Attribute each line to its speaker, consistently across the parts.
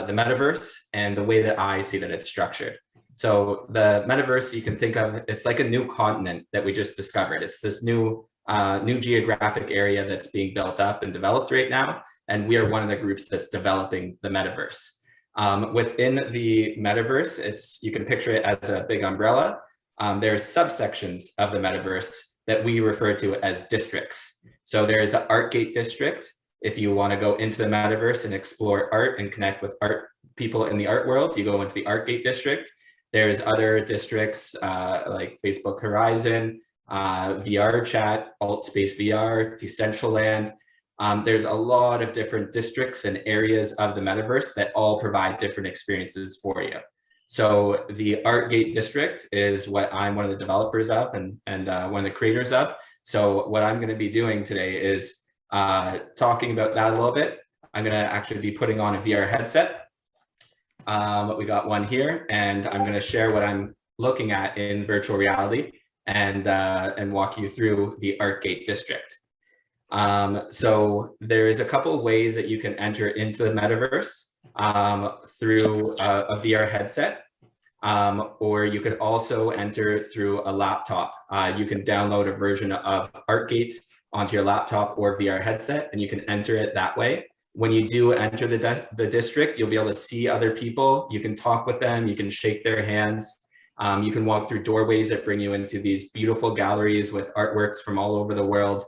Speaker 1: the metaverse and the way that I see that it's structured. So the metaverse, you can think of, it's like a new continent that we just discovered. It's this new geographic area that's being built up and developed right now. And we are one of the groups that's developing the metaverse. Within the metaverse, you can picture it as a big umbrella. There's subsections of the metaverse that we refer to as districts. So there's the Artgate district. If you want to go into the metaverse and explore art and connect with art people in the art world, you go into the Artgate district. There's other districts like Facebook Horizon, VR Chat, Altspace VR, Decentraland. There's a lot of different districts and areas of the metaverse that all provide different experiences for you. So the Artgate district is what I'm one of the developers of and one of the creators of. So what I'm going to be doing today is talking about that a little bit. I'm going to actually be putting on a VR headset. We got one here, and I'm going to share what I'm looking at in virtual reality and walk you through the Artgate district. So there is a couple of ways that you can enter into the metaverse through a VR headset, or you could also enter through a laptop. You can download a version of Artgate onto your laptop or VR headset, and you can enter it that way. When you do enter the district, you'll be able to see other people. You can talk with them. You can shake their hands. You can walk through doorways that bring you into these beautiful galleries with artworks from all over the world.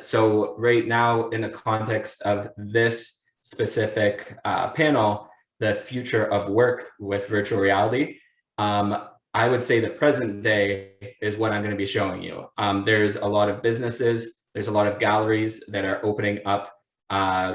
Speaker 1: So right now, in the context of this specific panel, the future of work with virtual reality, I would say the present day is what I'm going to be showing you. There's a lot of businesses, there's a lot of galleries that are opening up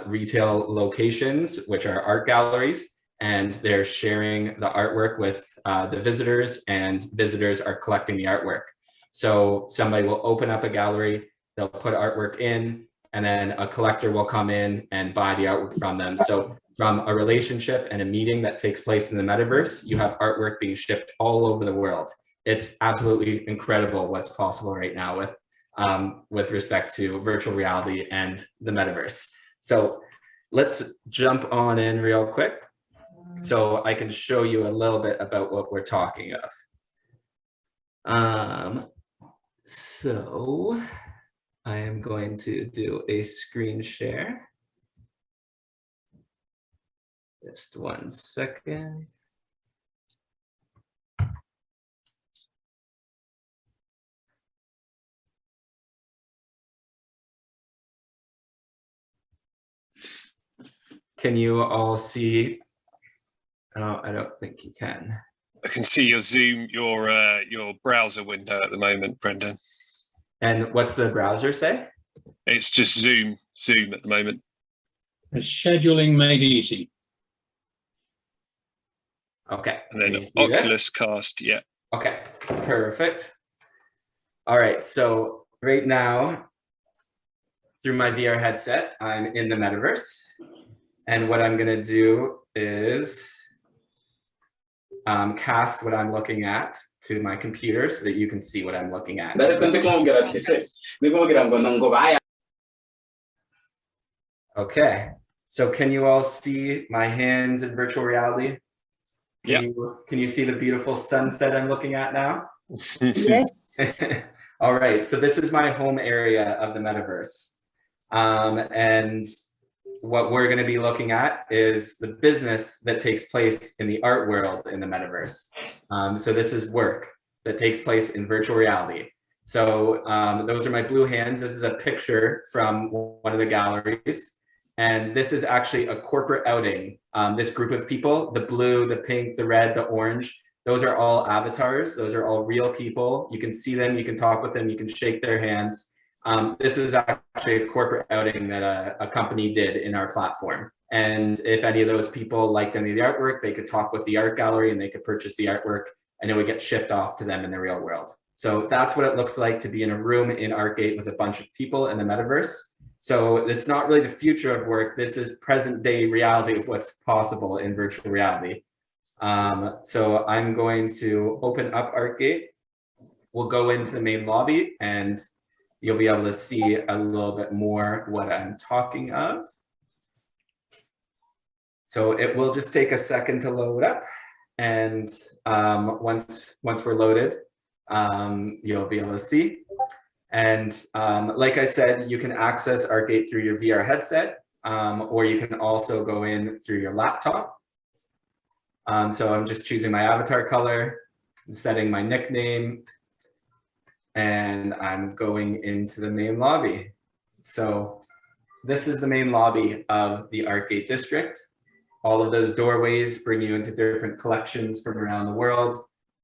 Speaker 1: retail locations, which are art galleries, and they're sharing the artwork with the visitors, and visitors are collecting the artwork. So somebody will open up a gallery, they'll put artwork in, and then a collector will come in and buy the artwork from them. So from a relationship and a meeting that takes place in the metaverse, you have artwork being shipped all over the world. It's absolutely incredible what's possible right now with respect to virtual reality and the metaverse. So let's jump on in real quick so I can show you a little bit about what we're talking of. So I am going to do a screen share. Just 1 second. Can you all see? Oh, I don't think you can.
Speaker 2: I can see your Zoom, your browser window at the moment, Brendon.
Speaker 1: And what's the browser say?
Speaker 2: It's just Zoom at the moment.
Speaker 3: Scheduling made easy.
Speaker 1: Okay.
Speaker 2: And then Oculus Cast, yeah.
Speaker 1: Okay, perfect. All right, so right now, through my VR headset, I'm in the metaverse. And what I'm gonna do is cast what I'm looking at to my computer so that you can see what I'm looking at. Okay, so can you all see my hands in virtual reality? Can you see the beautiful sunset I'm looking at now?
Speaker 4: Yes.
Speaker 1: All right, so this is my home area of the metaverse. And what we're going to be looking at is the business that takes place in the art world in the metaverse. So this is work that takes place in virtual reality. So those are my blue hands. This is a picture from one of the galleries. And this is actually a corporate outing. This group of people, the blue, the pink, the red, the orange, those are all avatars. Those are all real people. You can see them, you can talk with them, you can shake their hands. This is actually a corporate outing that a company did in our platform. And if any of those people liked any of the artwork, they could talk with the art gallery and they could purchase the artwork and it would get shipped off to them in the real world. So that's what it looks like to be in a room in Artgate with a bunch of people in the metaverse. So it's not really the future of work. This is present day reality of what's possible in virtual reality. So I'm going to open up Artgate. We'll go into the main lobby and you'll be able to see a little bit more what I'm talking of. So it will just take a second to load up. And once we're loaded, you'll be able to see. And like I said, you can access ArtGate through your VR headset, or you can also go in through your laptop. So I'm just choosing my avatar color, setting my nickname, and I'm going into the main lobby. So this is the main lobby of the ArtGate district. All of those doorways bring you into different collections from around the world.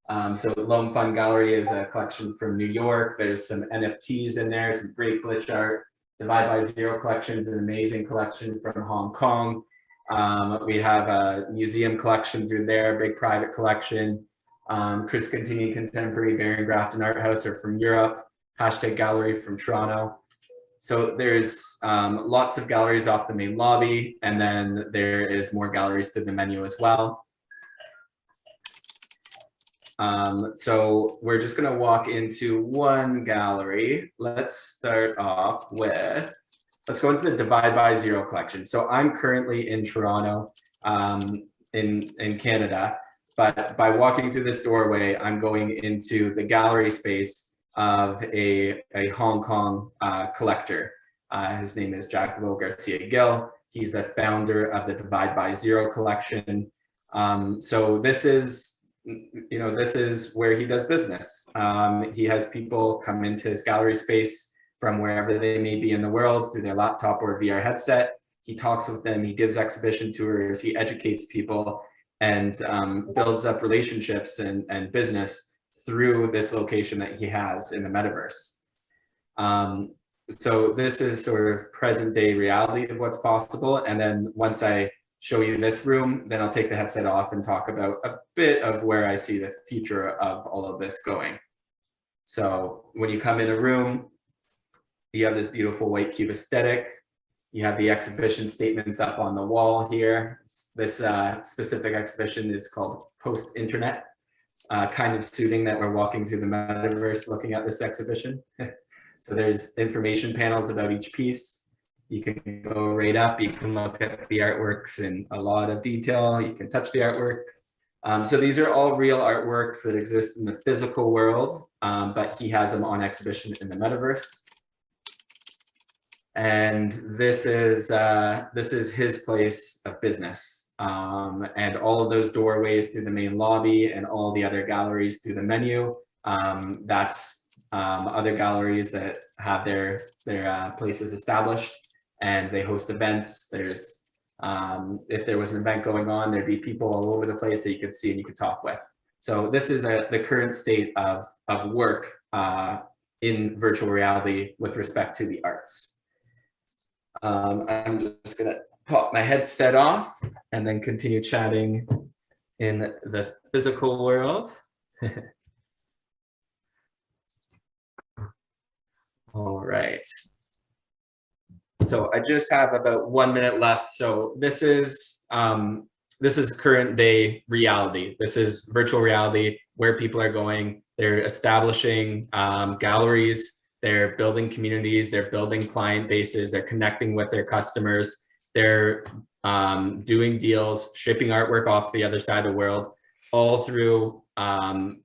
Speaker 1: So Loam Fun Gallery is a collection from New York. There's some NFTs in there, some great glitch art. Divide by Zero collection is an amazing collection from Hong Kong. We have a museum collection through there, big private collection. Chris Contini Contemporary, Baron Grafton Art House are from Europe. Hashtag Gallery from Toronto. So there's lots of galleries off the main lobby, and then there is more galleries to the menu as well. So we're just going to walk into one gallery. Let's start off with, let's go into the Divide by Zero collection. So I'm currently in Toronto, in Canada, but by walking through this doorway, I'm going into the gallery space of a Hong Kong collector. His name is Jacobo Garcia Gill. He's the founder of the Divide by Zero collection. So this is, this is where he does business. He has people come into his gallery space from wherever they may be in the world through their laptop or VR headset. He talks with them, he gives exhibition tours, he educates people, and builds up relationships and business through this location that he has in the metaverse. So this is sort of present day reality of what's possible. And then once I show you this room, then I'll take the headset off and talk about a bit of where I see the future of all of this going. So when you come in a room, you have this beautiful white cube aesthetic. You have the exhibition statements up on the wall here. This specific exhibition is called Post-Internet. Kind of suiting that we're walking through the metaverse looking at this exhibition. So there's information panels about each piece. You can go right up, you can look at the artworks in a lot of detail, you can touch the artwork. So these are all real artworks that exist in the physical world, but he has them on exhibition in the metaverse. And this is his place of business. And all of those doorways through the main lobby and all the other galleries through the menu, that's other galleries that have their places established, and they host events. There's if there was an event going on, there'd be people all over the place that you could see and you could talk with. So this is the current state of work in virtual reality with respect to the arts. I'm just gonna pop my headset off and then continue chatting in the physical world. All right. So I just have about 1 minute left. So this is current day reality. This is virtual reality, where people are going. They're establishing galleries. They're building communities. They're building client bases. They're connecting with their customers. They're doing deals, shipping artwork off to the other side of the world, all through the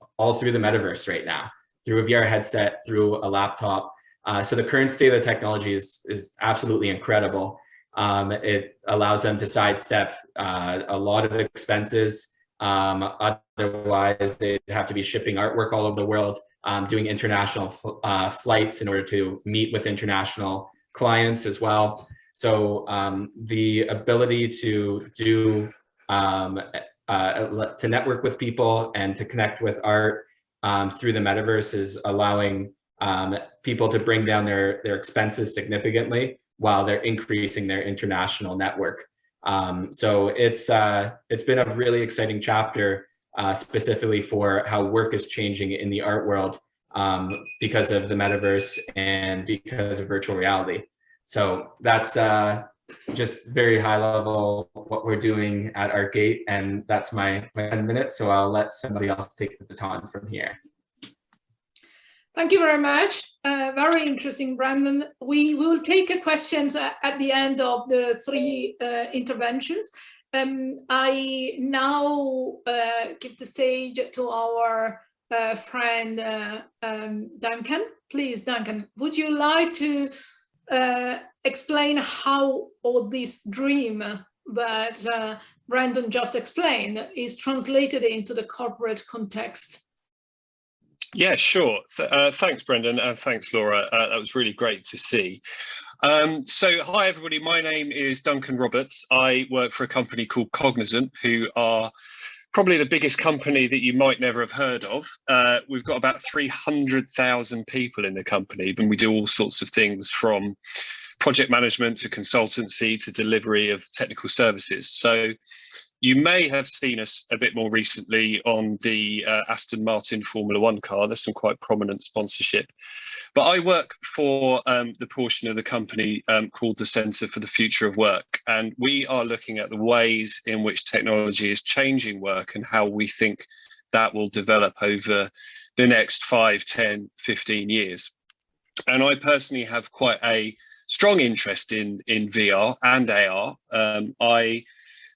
Speaker 1: metaverse right now, through a VR headset, through a laptop. So the current state of the technology is absolutely incredible. It allows them to sidestep a lot of expenses. Otherwise, they'd have to be shipping artwork all over the world, doing international flights in order to meet with international clients as well. So the ability to do to network with people and to connect with art through the metaverse is allowing people to bring down their expenses significantly while they're increasing their international network. So it's been a really exciting chapter, specifically for how work is changing in the art world because of the metaverse and because of virtual reality. So that's just very high level what we're doing at ArtGate, and that's my 10 minutes. So I'll let somebody else take the baton from here.
Speaker 5: Thank you very much. Very interesting, Brendon. We will take questions at the end of the three interventions. I now give the stage to our friend Duncan. Please, Duncan, would you like to explain how all this dream that Brendon just explained is translated into the corporate context?
Speaker 2: Yeah, sure. Thanks, Brendon, and thanks, Laura. That was really great to see. So hi, everybody. My name is Duncan Roberts. I work for a company called Cognizant, who are probably the biggest company that you might never have heard of. We've got about 300,000 people in the company, and we do all sorts of things from project management to consultancy to delivery of technical services. So you may have seen us a bit more recently on the Aston Martin Formula One car. There's some quite prominent sponsorship. But I work for the portion of the company called the Centre for the Future of Work. And we are looking at the ways in which technology is changing work and how we think that will develop over the next 5, 10, 15 years. And I personally have quite a strong interest in VR and AR.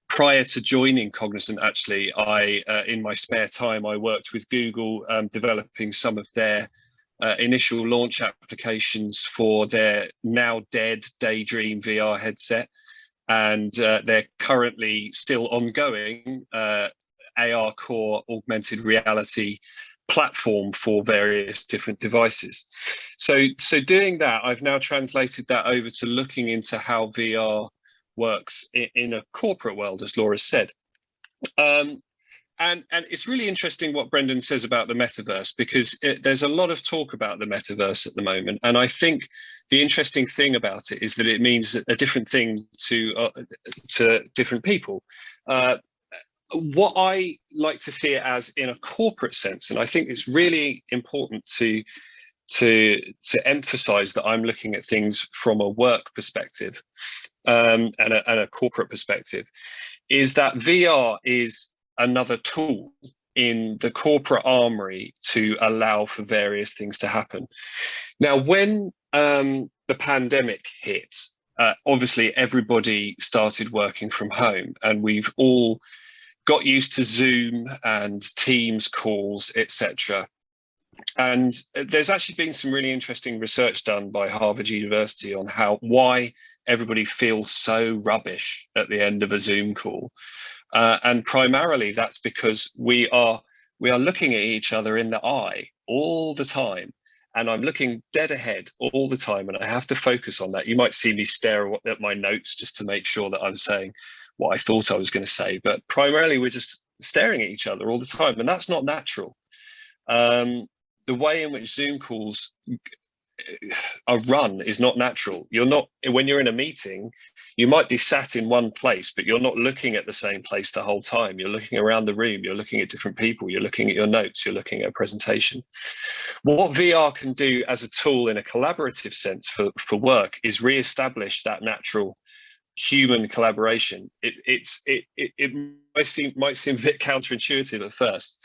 Speaker 2: Prior to joining Cognizant, actually, in my spare time, I worked with Google developing some of their initial launch applications for their now dead Daydream VR headset. And they're currently still ongoing AR core augmented reality platform for various different devices. So doing that, I've now translated that over to looking into how VR works in a corporate world, as Laura said. And it's really interesting what Brendon says about the metaverse, because there's a lot of talk about the metaverse at the moment. And I think the interesting thing about it is that it means a different thing to different people. What I like to see it as in a corporate sense, and I think it's really important to emphasize that I'm looking at things from a work perspective and a corporate perspective, is that VR is another tool in the corporate armory to allow for various things to happen. Now, when the pandemic hit, obviously everybody started working from home, and we've all got used to Zoom and Teams calls, etc. And there's actually been some really interesting research done by Harvard University on why everybody feels so rubbish at the end of a Zoom call. And primarily that's because we are looking at each other in the eye all the time. And I'm looking dead ahead all the time, and I have to focus on that. You might see me stare at my notes just to make sure that I'm saying what I thought I was going to say. But primarily we're just staring at each other all the time, and that's not natural. The way in which Zoom calls are run is not natural. When you're in a meeting, you might be sat in one place, but you're not looking at the same place the whole time. You're looking around the room, you're looking at different people, you're looking at your notes, you're looking at a presentation. What VR can do as a tool in a collaborative sense for work is re-establish that natural human collaboration. It might seem a bit counterintuitive at first,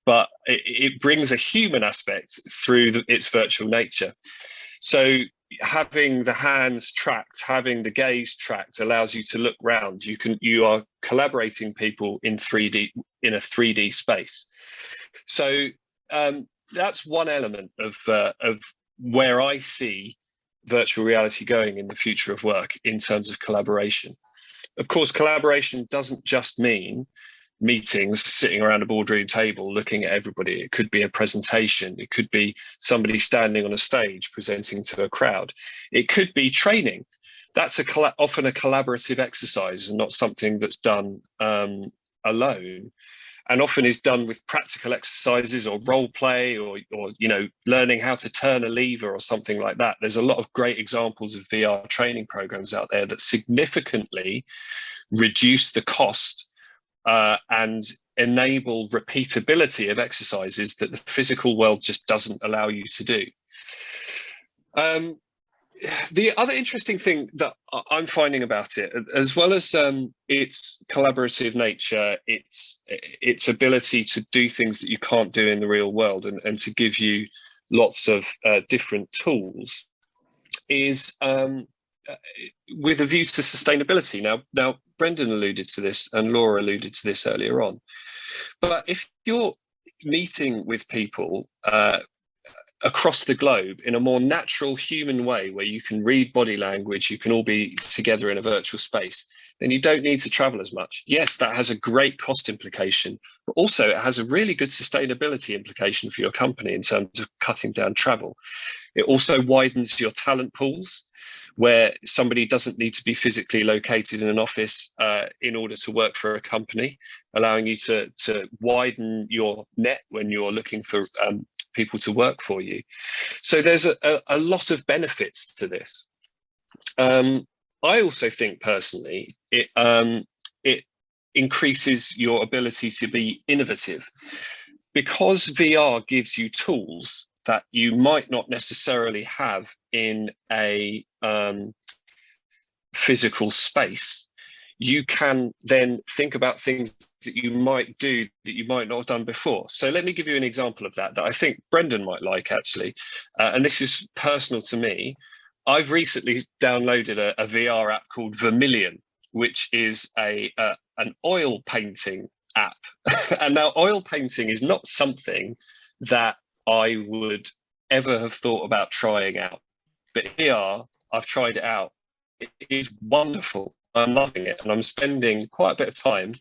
Speaker 2: but it brings a human aspect through its virtual nature. So having the hands tracked, having the gaze tracked allows you to look round. You are collaborating people in a 3D space. So that's one element of where I see virtual reality going in the future of work in terms of collaboration. Of course, collaboration doesn't just mean meetings, sitting around a boardroom table, looking at everybody. It could be a presentation. It could be somebody standing on a stage presenting to a crowd. It could be training. That's often a collaborative exercise and not something that's done alone, and often is done with practical exercises or role play or learning how to turn a lever or something like that. There's a lot of great examples of VR training programs out there that significantly reduce the cost and enable repeatability of exercises that the physical world just doesn't allow you to do. The other interesting thing that I'm finding about it, as well as its collaborative nature, its ability to do things that you can't do in the real world and to give you lots of different tools, is with a view to sustainability. Now, Brendon alluded to this and Laura alluded to this earlier on. But if you're meeting with people across the globe in a more natural human way, where you can read body language, you can all be together in a virtual space, then you don't need to travel as much. Yes, that has a great cost implication, but also it has a really good sustainability implication for your company in terms of cutting down travel. It also widens your talent pools, where somebody doesn't need to be physically located in an office in order to work for a company, allowing you to widen your net when you're looking for people to work for you. So there's a lot of benefits to this. I also think personally, it increases your ability to be innovative, because VR gives you tools that you might not necessarily have in a physical space. You can then think about things that you might do that you might not have done before. So let me give you an example of that I think Brendon might like, actually. And this is personal to me. I've recently downloaded a VR app called Vermilion, which is an oil painting app. And now oil painting is not something that I would ever have thought about trying out. But here, I've tried it out. It is wonderful. I'm loving it, and I'm spending quite a bit of time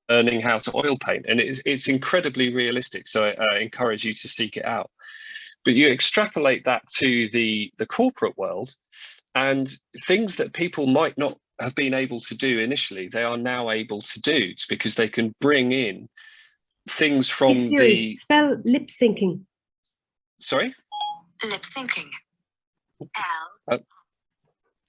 Speaker 2: learning how to oil paint, and it's incredibly realistic. So I encourage you to seek it out. But you extrapolate that to the corporate world, and things that people might not have been able to do initially, they are now able to do. It's because they can bring in things from
Speaker 4: Siri, spell lip syncing.
Speaker 2: Sorry?
Speaker 6: Lip syncing.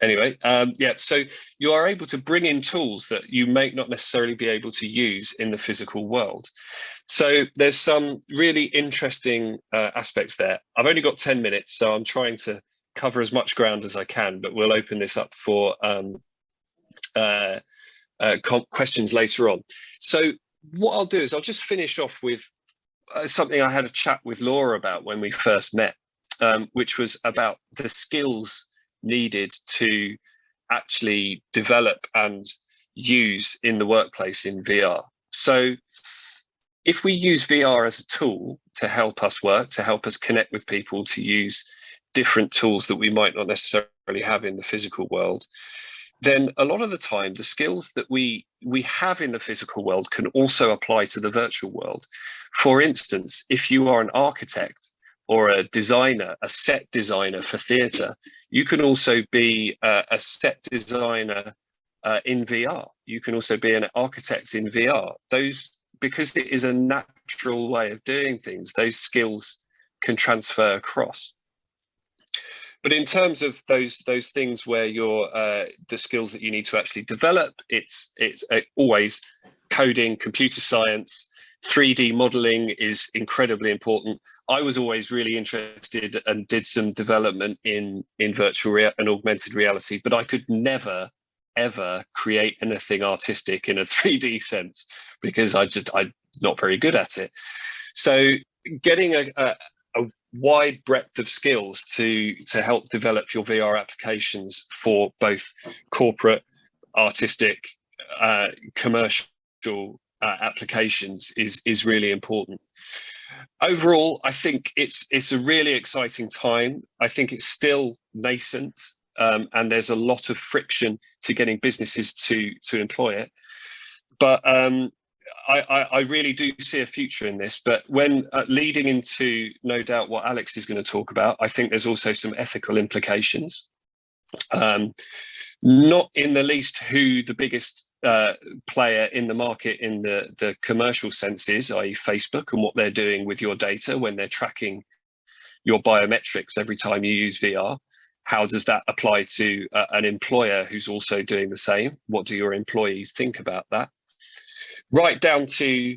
Speaker 2: Anyway, yeah, so you are able to bring in tools that you may not necessarily be able to use in the physical world. So there's some really interesting aspects there. I've only got 10 minutes, so I'm trying to cover as much ground as I can, but we'll open this up for questions later on. So what I'll do is I'll just finish off with something I had a chat with Laura about when we first met, which was about the skills needed to actually develop and use in the workplace in VR. So if we use VR as a tool to help us work, to help us connect with people, to use different tools that we might not necessarily have in the physical world, then a lot of the time the skills that we have in the physical world can also apply to the virtual world. For instance, if you are an architect or a designer, a set designer for theatre, you can also be a set designer in VR. You can also be an architect in VR. Those, because it is a natural way of doing things, those skills can transfer across. But in terms of those things where you're the skills that you need to actually develop, it's always coding, computer science. 3D modeling is incredibly important. I was always really interested and did some development in virtual and augmented reality, but I could never, ever create anything artistic in a 3D sense because I'm not very good at it. So getting a wide breadth of skills to help develop your VR applications for both corporate, artistic, commercial applications is really important. Overall, I think it's a really exciting time. I think it's still nascent, and there's a lot of friction to getting businesses to employ it. But I really do see a future in this. But when leading into, no doubt, what Alex is going to talk about, I think there's also some ethical implications. Not in the least who the biggest player in the market in the commercial sense is, i.e. Facebook, and what they're doing with your data when they're tracking your biometrics every time you use VR. How does that apply to an employer who's also doing the same? What do your employees think about that? Right down to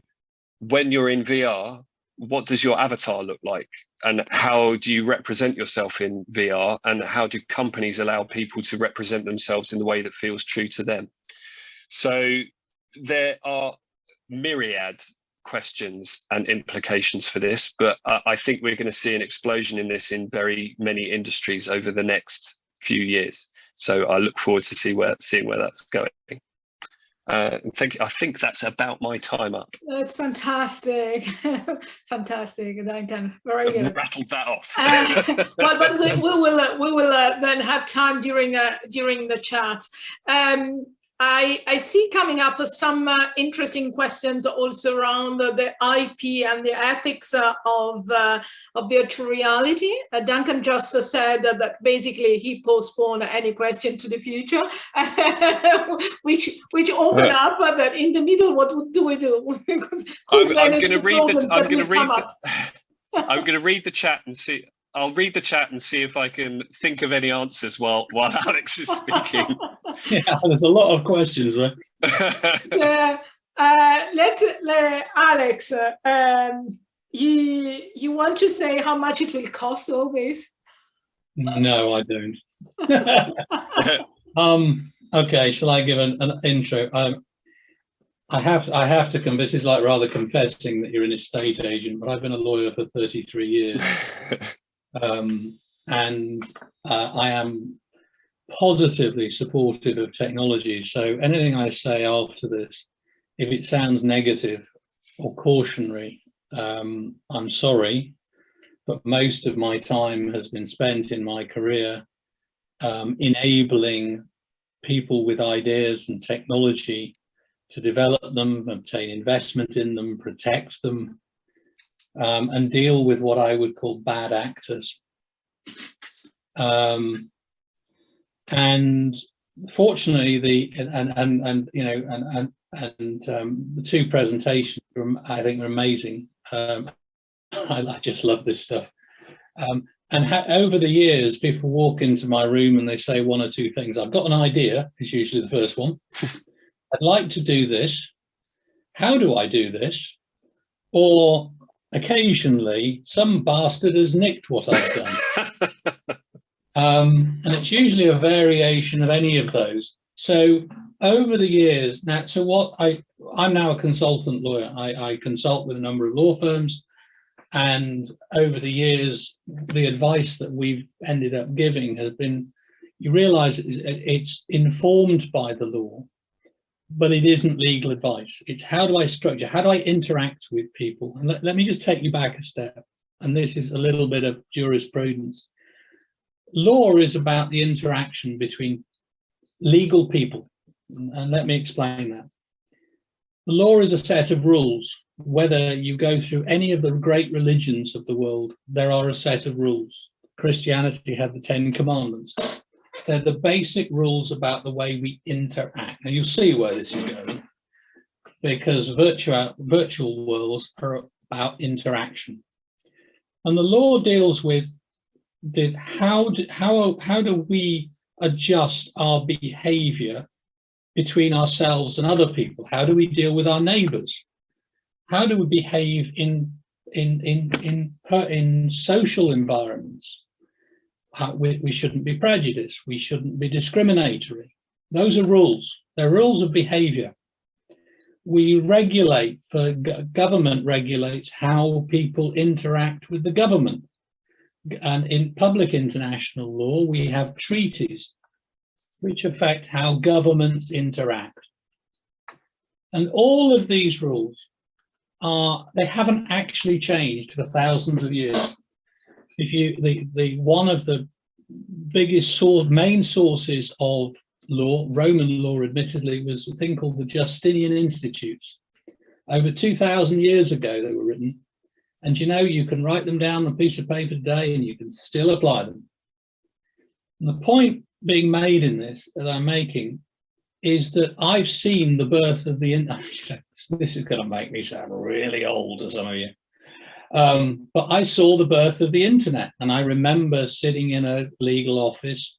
Speaker 2: when you're in VR, what does your avatar look like? And how do you represent yourself in VR? And how do companies allow people to represent themselves in the way that feels true to them? So there are myriad questions and implications for this, but I think we're going to see an explosion in this in very many industries over the next few years. So I look forward to seeing where that's going. Thank you. I think that's about my time up.
Speaker 5: That's fantastic. Fantastic, Duncan. Very
Speaker 2: I've
Speaker 5: good.
Speaker 2: rattled that off.
Speaker 5: But we will then have time during the chat. I see coming up some interesting questions also around the IP and the ethics of virtual reality. Duncan just said that basically he postponed any question to the future, which opened up that in the middle, what do we do? Because
Speaker 2: I'm going to read the chat and see. I'll read the chat and see if I can think of any answers while Alex is speaking.
Speaker 3: Yeah, there's a lot of questions there.
Speaker 5: Yeah, Alex, you want to say how much it will cost all this?
Speaker 3: No, I don't. Okay, shall I give an intro? I have to confess, this is like rather confessing that you're an estate agent, but I've been a lawyer for 33 years. And I am positively supportive of technology. So anything I say after this, if it sounds negative or cautionary, I'm sorry, but most of my time has been spent in my career enabling people with ideas and technology to develop them, obtain investment in them, protect them, and deal with what I would call bad actors. And fortunately, the two presentations I think are amazing. I just love this stuff. Over the years, people walk into my room and they say one or two things. I've got an idea, is usually the first one. I'd like to do this. How do I do this? Or occasionally, some bastard has nicked what I've done. And it's usually a variation of any of those. So over the years, I'm now a consultant lawyer. I consult with a number of law firms. And over the years, the advice that we've ended up giving has been, you realize it's informed by the law, but it isn't legal advice. It's how do I structure, how do I interact with people? And let me just take you back a step. And this is a little bit of jurisprudence. Law is about the interaction between legal people. And let me explain that. The law is a set of rules. Whether you go through any of the great religions of the world, there are a set of rules. Christianity had the 10 Commandments. They're the basic rules about the way we interact. Now you'll see where this is going, because virtual worlds are about interaction. And the law deals with how do we adjust our behavior between ourselves and other people? How do we deal with our neighbors? How do we behave in social environments? We shouldn't be prejudiced. We shouldn't be discriminatory. Those are rules. They're rules of behavior. We regulate, government regulates how people interact with the government. And in public international law, we have treaties which affect how governments interact. And all of these rules they haven't actually changed for thousands of years. One of the biggest main sources of law, Roman law admittedly, was a thing called the Justinian Institutes. Over 2,000 years ago they were written. And you can write them down on a piece of paper today and you can still apply them. And the point being made in this that I'm making is that I've seen the birth of the internet. This is going to make me sound really old to some of you. But I saw the birth of the internet, and I remember sitting in a legal office,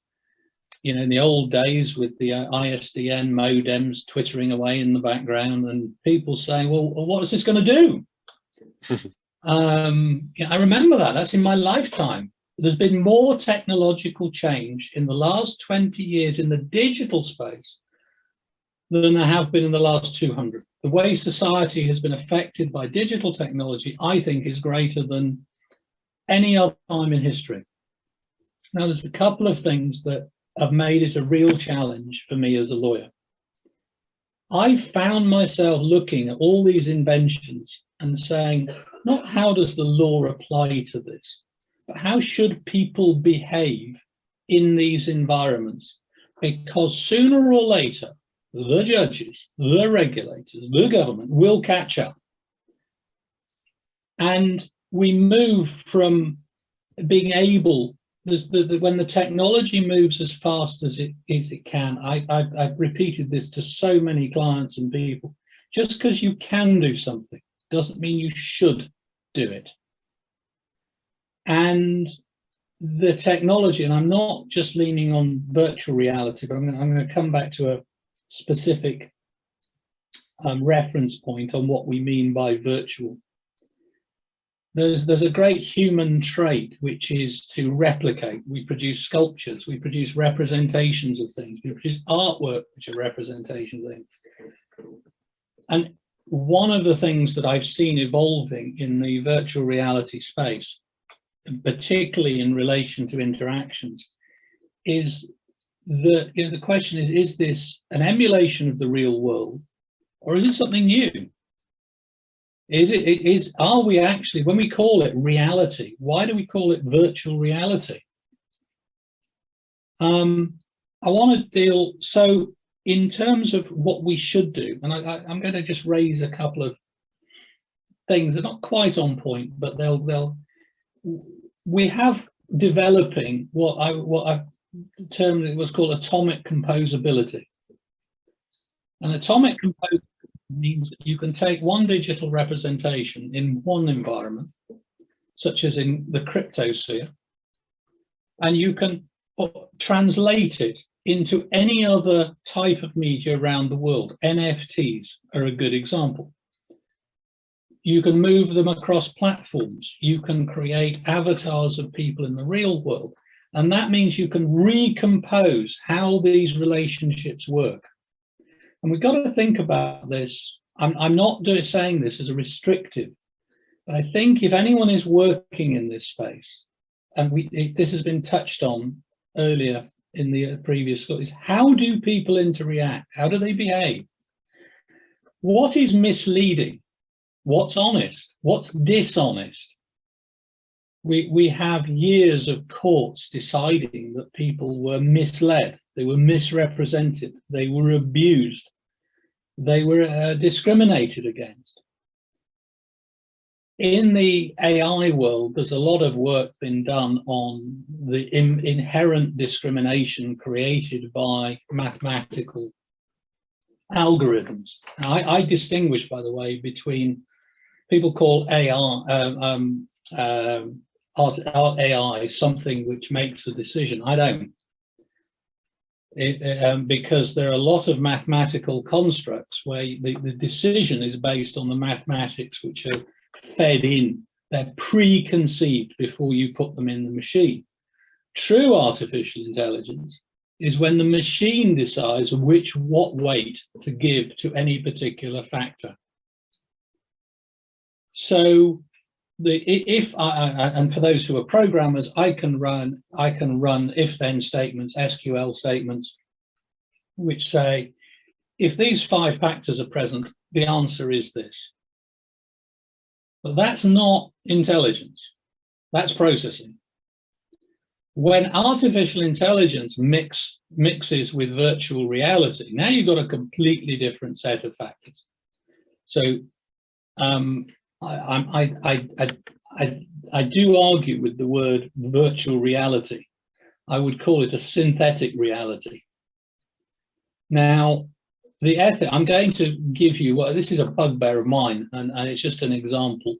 Speaker 3: in the old days with the ISDN modems twittering away in the background, and people saying, well, what is this going to do? I remember that. That's in my lifetime. There's been more technological change in the last 20 years in the digital space than there have been in the last 200. The way society has been affected by digital technology, I think, is greater than any other time in history. Now, there's a couple of things that have made it a real challenge for me as a lawyer. I found myself looking at all these inventions and saying, not how does the law apply to this, but how should people behave in these environments? Because sooner or later, the judges, the regulators, the government will catch up. And we move from being able, when the technology moves as fast as it can, I've repeated this to so many clients and people, just because you can do something doesn't mean you should do it. And the technology, and I'm not just leaning on virtual reality, but I'm going to come back to a specific reference point on what we mean by virtual. There's a great human trait, which is to replicate. We produce sculptures, we produce representations of things, we produce artwork, which are representations of things. And one of the things that I've seen evolving in the virtual reality space, particularly in relation to interactions, is that, you know, the question is this an emulation of the real world, or is it something new? Are we actually, when we call it reality, why do we call it virtual reality? I want to deal, so in terms of what we should do, and I'm going to just raise a couple of things that are not quite on point, but we have developing what I termed, it was called atomic composability. And atomic composability means that you can take one digital representation in one environment, such as in the cryptosphere, and you can translate it into any other type of media around the world. NFTs are a good example. You can move them across platforms. You can create avatars of people in the real world. And that means you can recompose how these relationships work. And we've got to think about this. I'm not saying this as a restrictive, but I think if anyone is working in this space, and this has been touched on earlier in the previous school, is how do people interact? How do they behave? What is misleading? What's honest? What's dishonest? We have years of courts deciding that people were misled, they were misrepresented, they were abused, they were discriminated against. In the AI world, there's a lot of work been done on the inherent discrimination created by mathematical algorithms. Now, I distinguish, by the way, between people call AI something which makes a decision. I don't. Because there are a lot of mathematical constructs where the decision is based on the mathematics which are fed in. They're preconceived before you put them in the machine. True artificial intelligence is when the machine decides what weight to give to any particular factor. So and for those who are programmers, I can run if-then statements, SQL statements, which say, if these 5 factors are present, the answer is this. But that's not intelligence, that's processing. When artificial intelligence mixes with virtual reality, now you've got a completely different set of factors. So I do argue with the word virtual reality. I would call it a synthetic reality. Now, the ethic, I'm going to give you, well, this is a bugbear of mine, and it's just an example.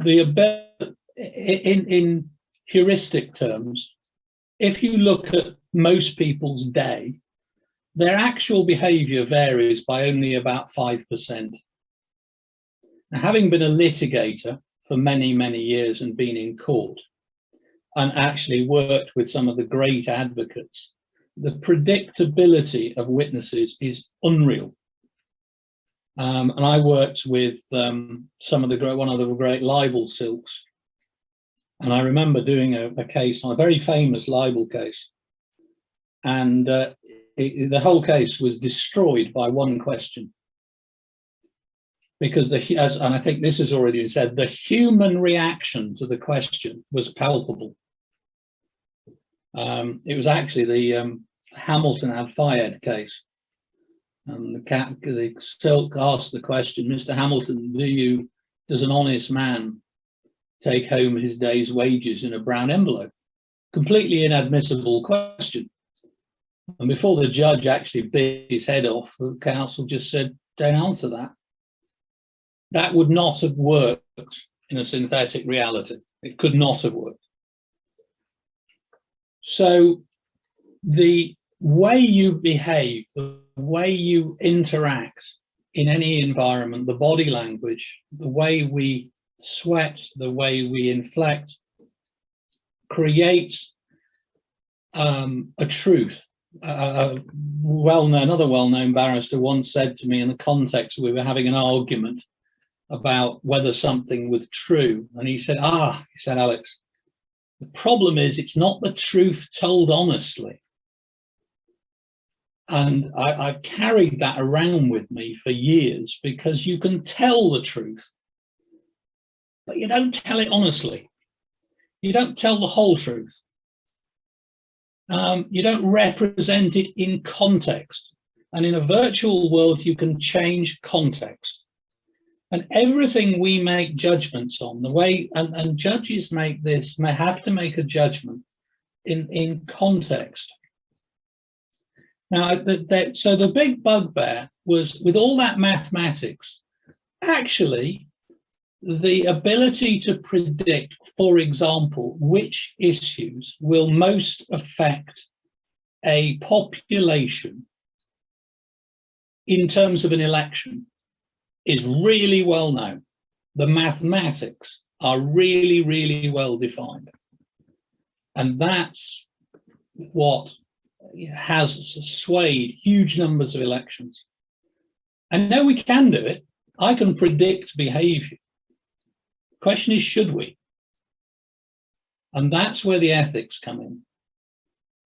Speaker 3: In heuristic terms, if you look at most people's day, their actual behavior varies by only about 5%. Now, having been a litigator for many, many years and been in court, and actually worked with some of the great advocates, the predictability of witnesses is unreal. And I worked with one of the great libel silks, and I remember doing a case on a very famous libel case, and the whole case was destroyed by one question. Because and I think this has already been said, the human reaction to the question was palpable. It was actually the Hamilton and Fayed case. And the Silk asked the question, Mr. Hamilton, does an honest man take home his day's wages in a brown envelope? Completely inadmissible question. And before the judge actually bit his head off, the counsel just said, don't answer that. That would not have worked in a synthetic reality. It could not have worked. So the way you behave, the way you interact in any environment, the body language, the way we sweat, the way we inflect, creates a truth. Another well-known barrister once said to me in the context we were having an argument about whether something was true, and he said, Alex, the problem is it's not the truth told honestly. And I've carried that around with me for years, because you can tell the truth, but you don't tell it honestly. You don't tell the whole truth. You don't represent it in context. And in a virtual world, you can change context. And everything we make judgments on, the way, and judges may have to make a judgment in context. Now, so the big bugbear was, with all that mathematics, actually, the ability to predict, for example, which issues will most affect a population in terms of an election is really well known. The mathematics are really, really well defined. And that's what has swayed huge numbers of elections. I know we can do it. I can predict behavior. The question is, should we? And that's where the ethics come in,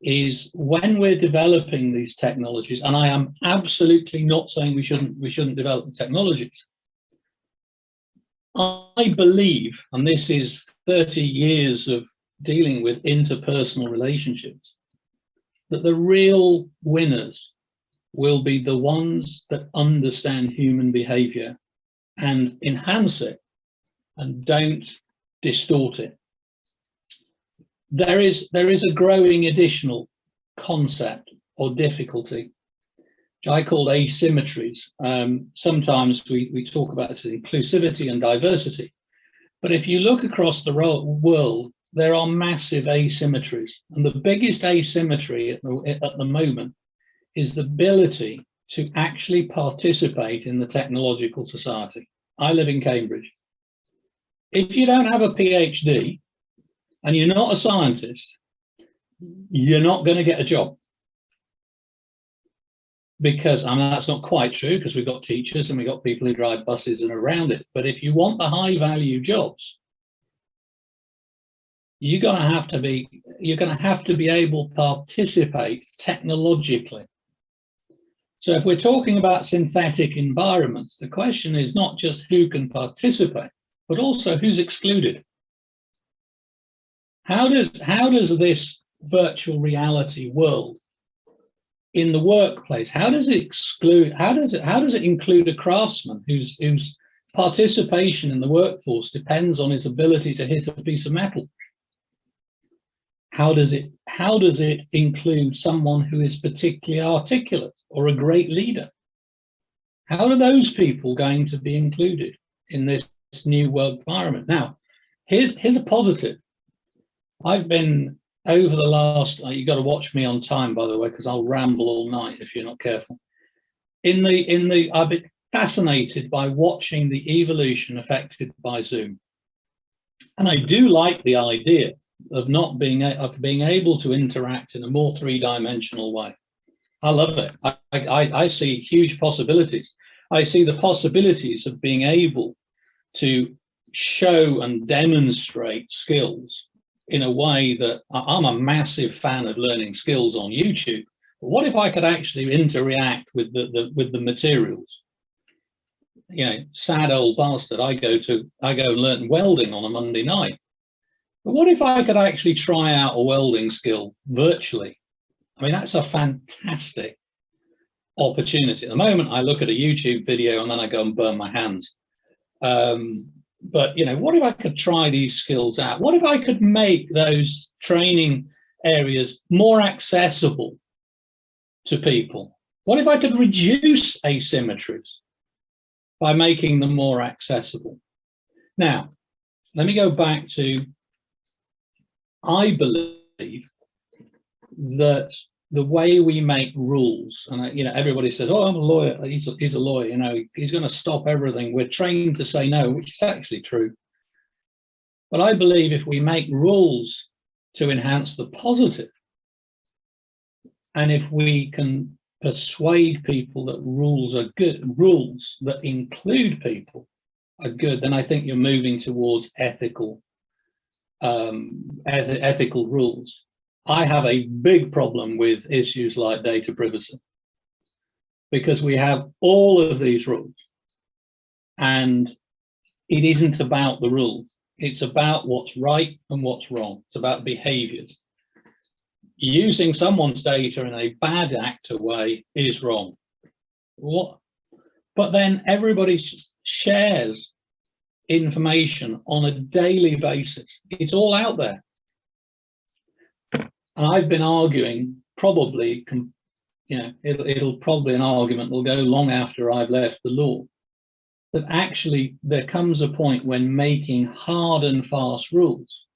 Speaker 3: is when we're developing these technologies, and I am absolutely not saying we shouldn't develop the technologies. I believe, and this is 30 years of dealing with interpersonal relationships, that the real winners will be the ones that understand human behavior and enhance it and don't distort it. There is a growing additional concept or difficulty, which I call asymmetries. Sometimes we talk about it as inclusivity and diversity, but if you look across the world, there are massive asymmetries. And the biggest asymmetry at the moment is the ability to actually participate in the technological society. I live in Cambridge. If you don't have a PhD and you're not a scientist, you're not going to get a job. Because, I mean, that's not quite true, because we've got teachers and we've got people who drive buses and around it. But if you want the high value jobs, you're going to have to be able to participate technologically. So if we're talking about synthetic environments, the question is not just who can participate, but also who's excluded. How does this virtual reality world in the workplace, how does it include a craftsman whose participation in the workforce depends on his ability to hit a piece of metal? How does it include someone who is particularly articulate or a great leader? How are those people going to be included in this new work environment? Now, here's a positive. I've been over the last, you've got to watch me on time, by the way, because I'll ramble all night if you're not careful. I've been fascinated by watching the evolution affected by Zoom. And I do like the idea of being able to interact in a more three-dimensional way. I love it. I see huge possibilities. I see the possibilities of being able to show and demonstrate skills in a way that I'm a massive fan of learning skills on YouTube, What if I could actually interact with the materials? You know, sad old bastard, I go and learn welding on a Monday night. But what if I could actually try out a welding skill virtually? I mean, that's a fantastic opportunity. At the moment, I look at a YouTube video and then I go and burn my hands. But, you know, what if I could try these skills out? What if I could make those training areas more accessible to people? What if I could reduce asymmetries by making them more accessible? Now, let me go back to, I believe that the way we make rules, and you know, everybody says, "Oh, I'm a lawyer. He's a lawyer. You know, he's going to stop everything." We're trained to say no, which is actually true. But I believe if we make rules to enhance the positive, and if we can persuade people that rules are good, rules that include people are good, then I think you're moving towards ethical rules. I have a big problem with issues like data privacy, because we have all of these rules and it isn't about the rules. It's about what's right and what's wrong. It's about behaviors. Using someone's data in a bad actor way is wrong. But then everybody shares information on a daily basis. It's all out there. And I've been arguing, probably, you know, it'll probably an argument will go long after I've left the law, that actually there comes a point when making hard and fast rules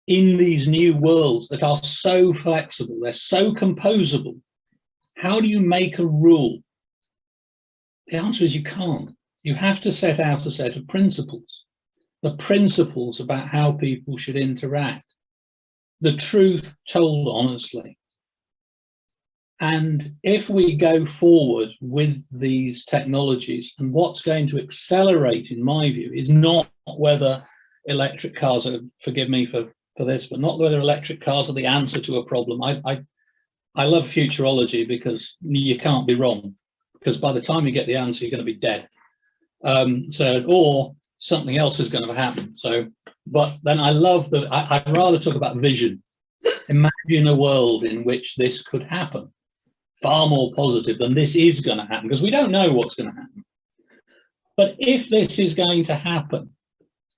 Speaker 3: in these new worlds that are so flexible, they're so composable. How do you make a rule? The answer is you can't. You have to set out a set of principles, the principles about how people should interact, the truth told honestly. And if we go forward with these technologies, and what's going to accelerate, in my view, is not whether electric cars are, forgive me for this, but not whether electric cars are the answer to a problem. I love futurology because you can't be wrong, because by the time you get the answer, you're going to be dead. Or something else is going to happen. But then I love that. I'd rather talk about vision. Imagine a world in which this could happen, far more positive than this is going to happen, because we don't know what's going to happen. But if this is going to happen,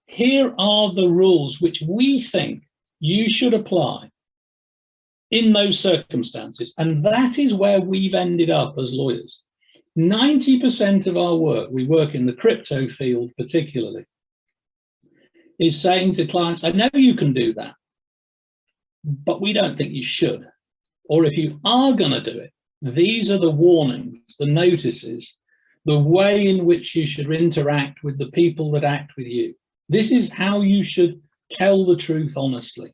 Speaker 3: here are the rules which we think you should apply in those circumstances. And that is where we've ended up as lawyers. 90% of our work, we work in the crypto field particularly, is saying to clients, I know you can do that, but we don't think you should. Or if you are going to do it, these are the warnings, the notices, the way in which you should interact with the people that act with you. This is how you should tell the truth honestly.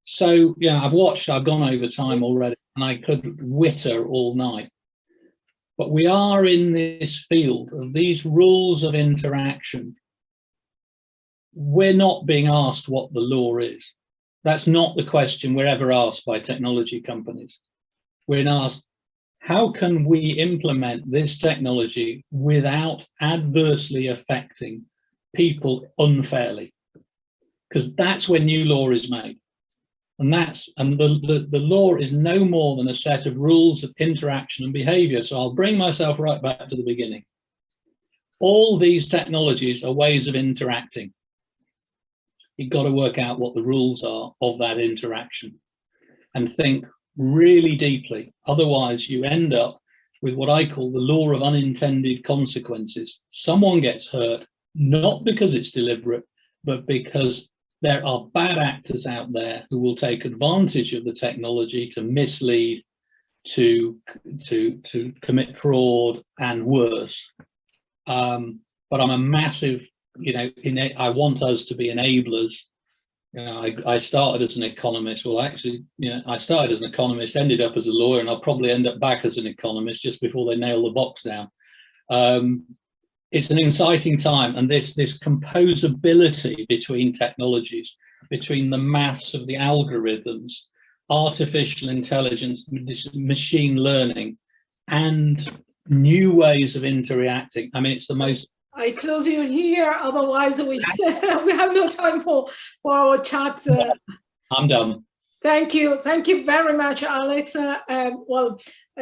Speaker 3: So, yeah, I've gone over time already, and I could witter all night. But we are in this field of these rules of interaction. We're not being asked what the law is. That's not the question we're ever asked by technology companies. We're asked, how can we implement this technology without adversely affecting people unfairly? Because that's when new law is made. And the law is no more than a set of rules of interaction and behavior. So I'll bring myself right back to the beginning. All these technologies are ways of interacting. You've got to work out what the rules are of that interaction and think really deeply. Otherwise, you end up with what I call the law of unintended consequences. Someone gets hurt, not because it's deliberate, but because there are bad actors out there who will take advantage of the technology to mislead, to commit fraud and worse. But I'm a massive, I want us to be enablers. I started as an economist. Well, actually, I started as an economist, ended up as a lawyer, and I'll probably end up back as an economist just before they nail the box down. It's an exciting time, and this composability between technologies, between the maths of the algorithms, artificial intelligence, machine learning, and new ways of interacting. I mean, it's the most.
Speaker 5: I close you here, otherwise we we have no time for our chat.
Speaker 3: I'm done.
Speaker 5: Thank you very much, Alex.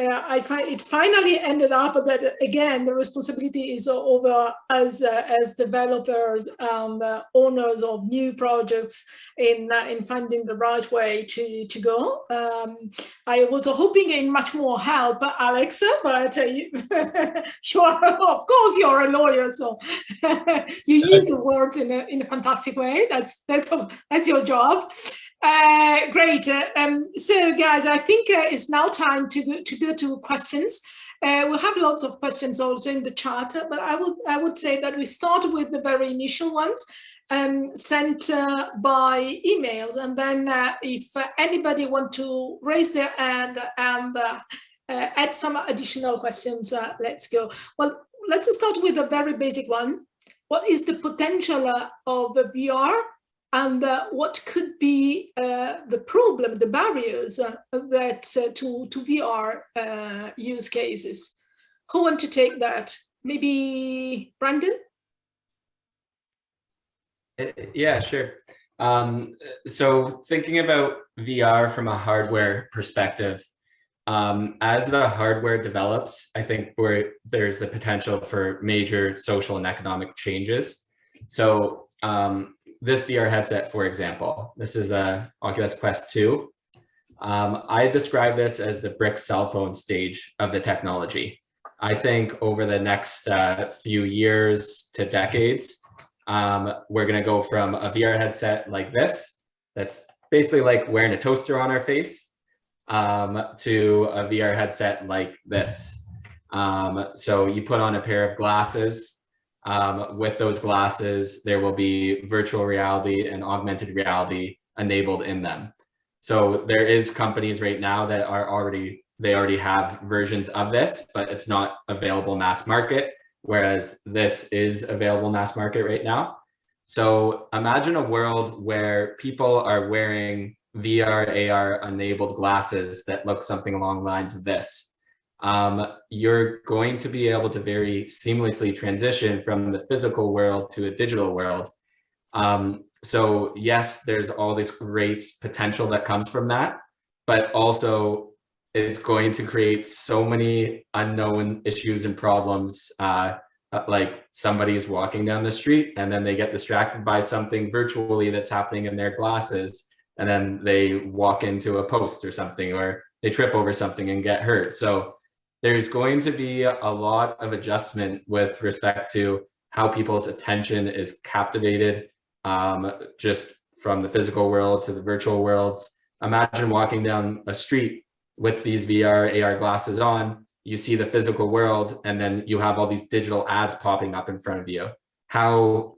Speaker 5: I find it finally ended up that again the responsibility is over us as developers and owners of new projects in finding the right way to go. I was hoping in much more help, Alex, but you're, of course you're a lawyer, so you use the words in a fantastic way. That's your job. Great. So guys, I think it's now time to go to questions. We'll have lots of questions also in the chat, but I would say that we start with the very initial ones sent by emails, and then if anybody want to raise their hand and add some additional questions, let's go. Well, let's start with a very basic one. What is the potential of VR? And what could be the problem, the barriers that to VR use cases? Who want to take that? Maybe Brendon?
Speaker 1: Yeah, sure. So thinking about VR from a hardware perspective, as the hardware develops, I think there's the potential for major social and economic changes. So this VR headset, for example, this is the Oculus Quest 2. I describe this as the brick cell phone stage of the technology. I think over the next few years to decades, we're going to go from a VR headset like this, that's basically like wearing a toaster on our face, to a VR headset like this. So you put on a pair of glasses. With those glasses, there will be virtual reality and augmented reality enabled in them. So there is companies right now that are already have versions of this, but it's not available mass market, whereas this is available mass market right now. So imagine a world where people are wearing VR, AR enabled glasses that look something along the lines of this. You're going to be able to very seamlessly transition from the physical world to a digital world. So yes, there's all this great potential that comes from that, but also it's going to create so many unknown issues and problems. Like somebody's walking down the street and then they get distracted by something virtually that's happening in their glasses, and then they walk into a post or something, or they trip over something and get hurt. So there's going to be a lot of adjustment with respect to how people's attention is captivated, just from the physical world to the virtual worlds. Imagine walking down a street with these VR, AR glasses on, you see the physical world, and then you have all these digital ads popping up in front of you. How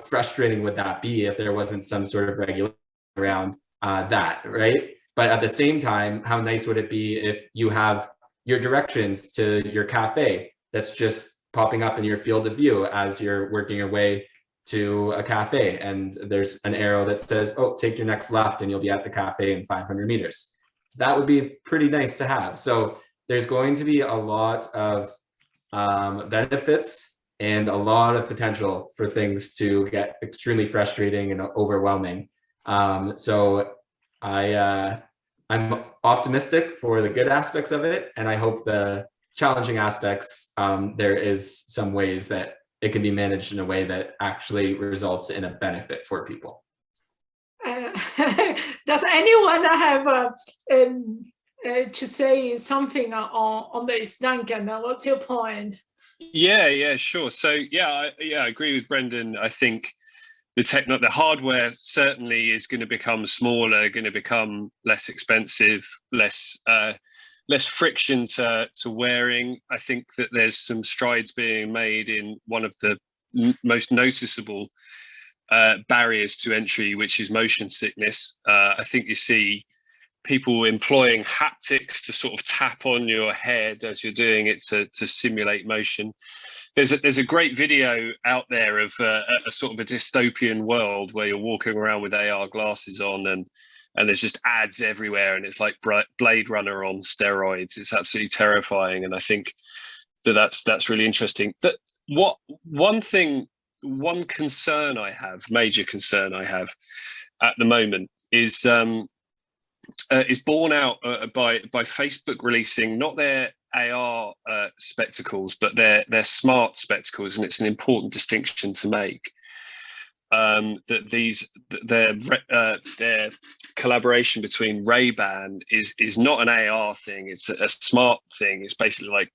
Speaker 1: frustrating would that be if there wasn't some sort of regulation around that, right? But at the same time, how nice would it be if you have your directions to your cafe that's just popping up in your field of view as you're working your way to a cafe, and there's an arrow that says, oh, take your next left and you'll be at the cafe in 500 meters. That would be pretty nice to have. So there's going to be a lot of benefits and a lot of potential for things to get extremely frustrating and overwhelming. So I'm optimistic for the good aspects of it, and I hope the challenging aspects, there is some ways that it can be managed in a way that actually results in a benefit for people.
Speaker 5: Does anyone have to say something on this, Duncan? What's your point?
Speaker 2: Yeah, sure. So I agree with Brendon. I think the hardware certainly is going to become smaller, going to become less expensive, less friction to wearing. I think that there's some strides being made in one of the most noticeable barriers to entry, which is motion sickness. I think you see people employing haptics to sort of tap on your head as you're doing it to simulate motion. There's a great video out there of a sort of a dystopian world where you're walking around with AR glasses on, and and there's just ads everywhere, and it's like Blade Runner on steroids. It's absolutely terrifying, and I think that's really interesting. That one concern I have, major concern I have at the moment is borne out by Facebook releasing not their AR spectacles, but their smart spectacles, and it's an important distinction to make. That their collaboration between Ray-Ban is not an AR thing; it's a smart thing. It's basically like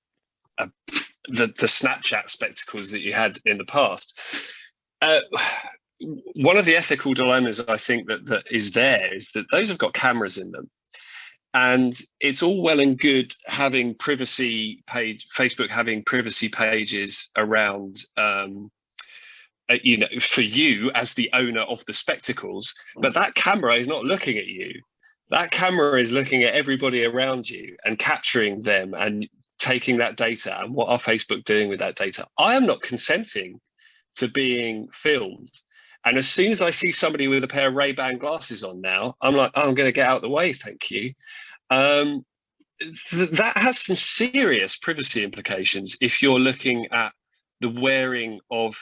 Speaker 2: the Snapchat spectacles that you had in the past. One of the ethical dilemmas I think that is that those have got cameras in them, and it's all well and good having Facebook having privacy pages around. For you as the owner of the spectacles, but that camera is not looking at you. That camera is looking at everybody around you and capturing them and taking that data. And what are Facebook doing with that data? I am not consenting to being filmed. And as soon as I see somebody with a pair of Ray-Ban glasses on now, I'm like, oh, I'm going to get out of the way, thank you. That has some serious privacy implications if you're looking at the wearing of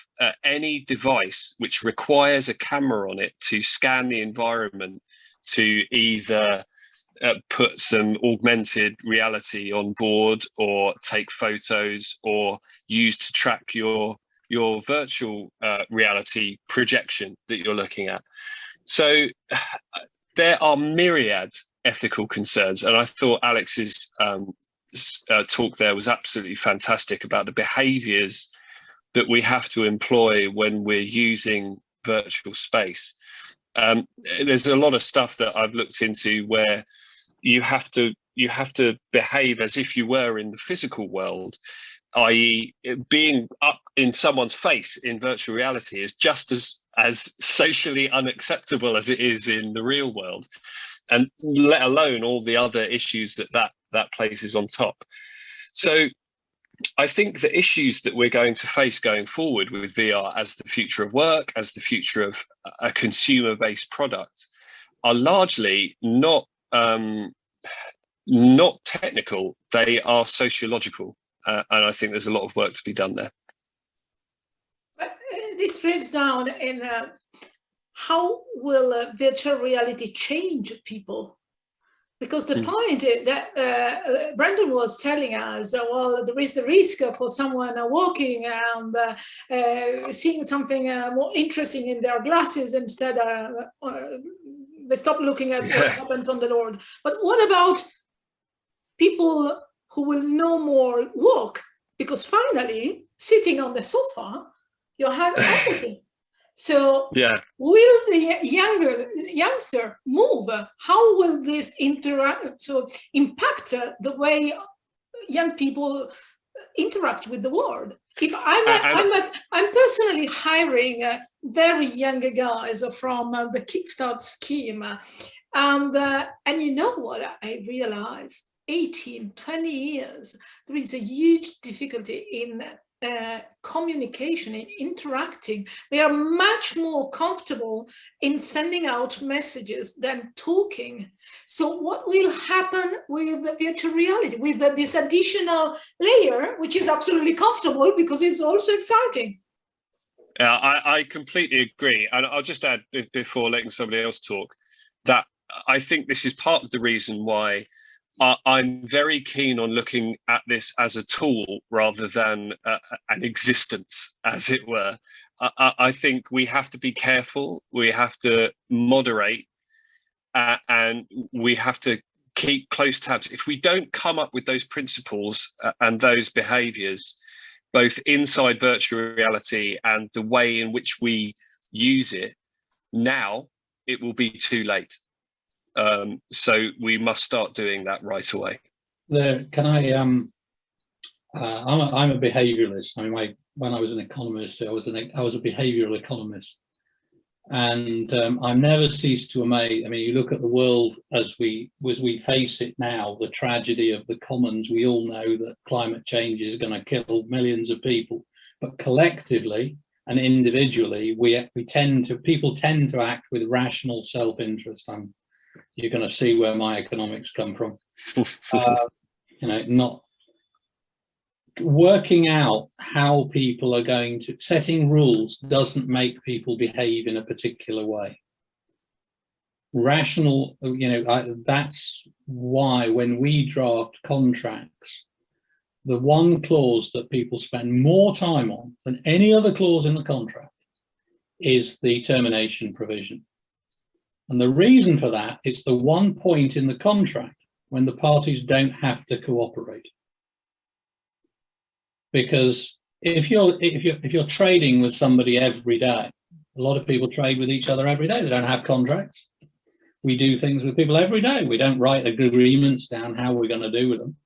Speaker 2: any device which requires a camera on it to scan the environment, to either put some augmented reality on board or take photos or use to track your virtual reality projection that you're looking at. So there are myriad ethical concerns, and I thought Alex's talk there was absolutely fantastic about the behaviors that we have to employ when we're using virtual space. There's a lot of stuff that I've looked into where you have to behave as if you were in the physical world, i.e. being up in someone's face in virtual reality is just as socially unacceptable as it is in the real world, and let alone all the other issues that places on top. So I think the issues that we're going to face going forward with VR as the future of work, as the future of a consumer-based product, are largely not technical. They are sociological, and I think there's a lot of work to be done there.
Speaker 5: This drives down in how will virtual reality change people? Because the point that Brendon was telling us, well, there is the risk for someone walking and seeing something more interesting in their glasses instead they stop looking at what happens on the road. But what about people who will no more walk? Because finally, sitting on the sofa, you have everything. So will the youngster move? How will this impact the way young people interact with the world? If I'm personally hiring very young guys from the Kickstart scheme, and you know what I realize? 18, 20 years, there is a huge difficulty in communication, in interacting. They are much more comfortable in sending out messages than talking. So what will happen with the virtual reality, with this additional layer, which is absolutely comfortable because it's also exciting?
Speaker 2: Yeah, I completely agree. And I'll just add, before letting somebody else talk, that I think this is part of the reason why I'm very keen on looking at this as a tool rather than an existence, as it were. I think we have to be careful, we have to moderate, and we have to keep close tabs. If we don't come up with those principles and those behaviours, both inside virtual reality and the way in which we use it, now it will be too late. So we must start doing that right away.
Speaker 3: Can I? I'm a behaviouralist. I mean, when I was an economist, I was a behavioural economist, and I've never ceased to amaze. I mean, you look at the world as we face it now, the tragedy of the commons. We all know that climate change is going to kill millions of people, but collectively and individually, people tend to act with rational self-interest. you're going to see where my economics come from. You know, not working out how people are going to, setting rules doesn't make people behave in a particular way. Rational, you know, that's why when we draft contracts, the one clause that people spend more time on than any other clause in the contract is the termination provision. And the reason for that, it's the one point in the contract when the parties don't have to cooperate. Because if you're trading with somebody every day, a lot of people trade with each other every day. They don't have contracts. We do things with people every day. We don't write agreements down how we're going to do with them.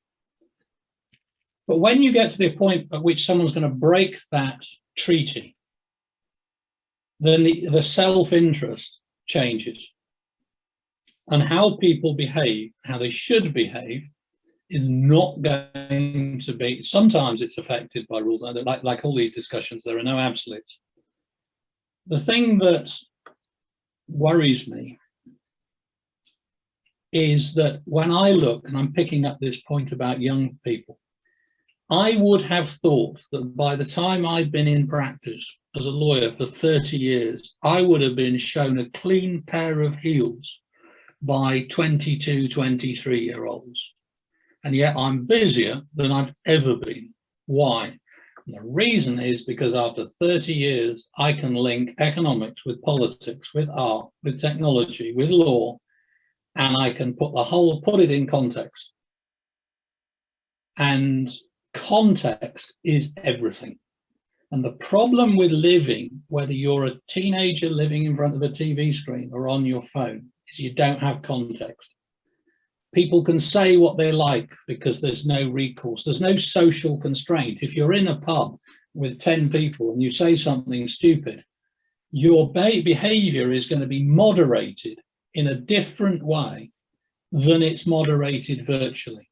Speaker 3: But when you get to the point at which someone's going to break that treaty, then the self-interest changes. And how people behave, how they should behave, is not going to be, sometimes it's affected by rules. Like all these discussions, there are no absolutes. The thing that worries me is that when I look, and I'm picking up this point about young people, I would have thought that by the time I've been in practice as a lawyer for 30 years, I would have been shown a clean pair of heels by 22, 23-year-olds. And yet I'm busier than I've ever been. Why? And the reason is because after 30 years, I can link economics with politics, with art, with technology, with law, and I can put it in context. And context is everything. And the problem with living, whether you're a teenager living in front of a TV screen or on your phone, is you don't have context. People can say what they like because there's no recourse. There's no social constraint. If you're in a pub with 10 people and you say something stupid, your behavior is going to be moderated in a different way than it's moderated virtually.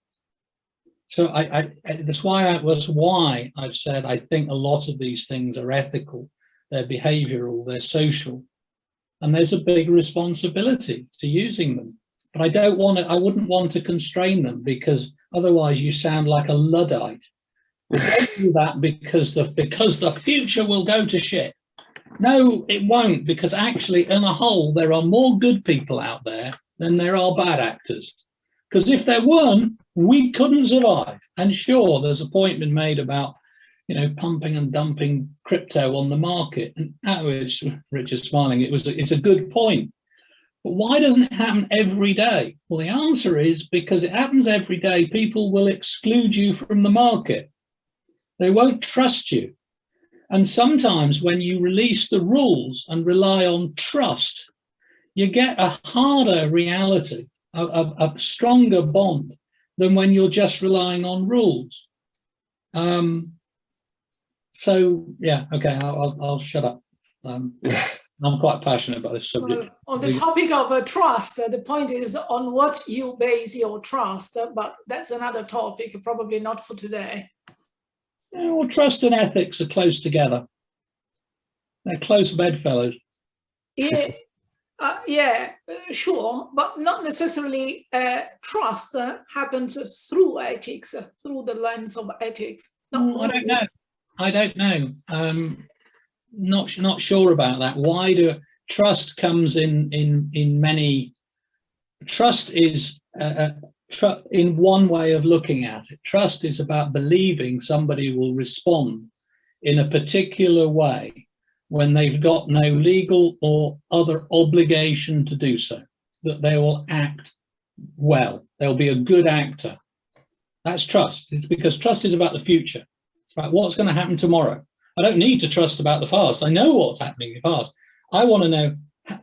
Speaker 3: So that's why I've said I think a lot of these things are ethical, they're behavioral, they're social, and there's a big responsibility to using them. But I wouldn't want to constrain them, because otherwise you sound like a Luddite. We don't do that because the future will go to shit. No, it won't, because actually, on a whole, there are more good people out there than there are bad actors. Because if there weren't, we couldn't survive. And sure, there's a point been made about, you know, pumping and dumping crypto on the market. And that was, Richard's smiling, it's a good point. But why doesn't it happen every day? Well, the answer is because it happens every day, people will exclude you from the market. They won't trust you. And sometimes when you release the rules and rely on trust, you get a harder reality, a stronger bond than when you're just relying on rules. So yeah, okay, I'll shut up. I'm quite passionate about this subject.
Speaker 5: On the topic of trust, the point is on what you base your trust, but that's another topic, probably not for today.
Speaker 3: Yeah, well, trust and ethics are close together. They're close bedfellows.
Speaker 5: Yeah, sure, but not necessarily trust happens through ethics, through the lens of ethics.
Speaker 3: I don't know. I don't know. Not sure about that. Why do trust comes in many? Trust is in one way of looking at it. Trust is about believing somebody will respond in a particular way when they've got no legal or other obligation to do so, that they will act well, they'll be a good actor. That's trust. It's because trust is about the future. It's about what's going to happen tomorrow. I don't need to trust about the past. I know what's happening in the past. I want to know,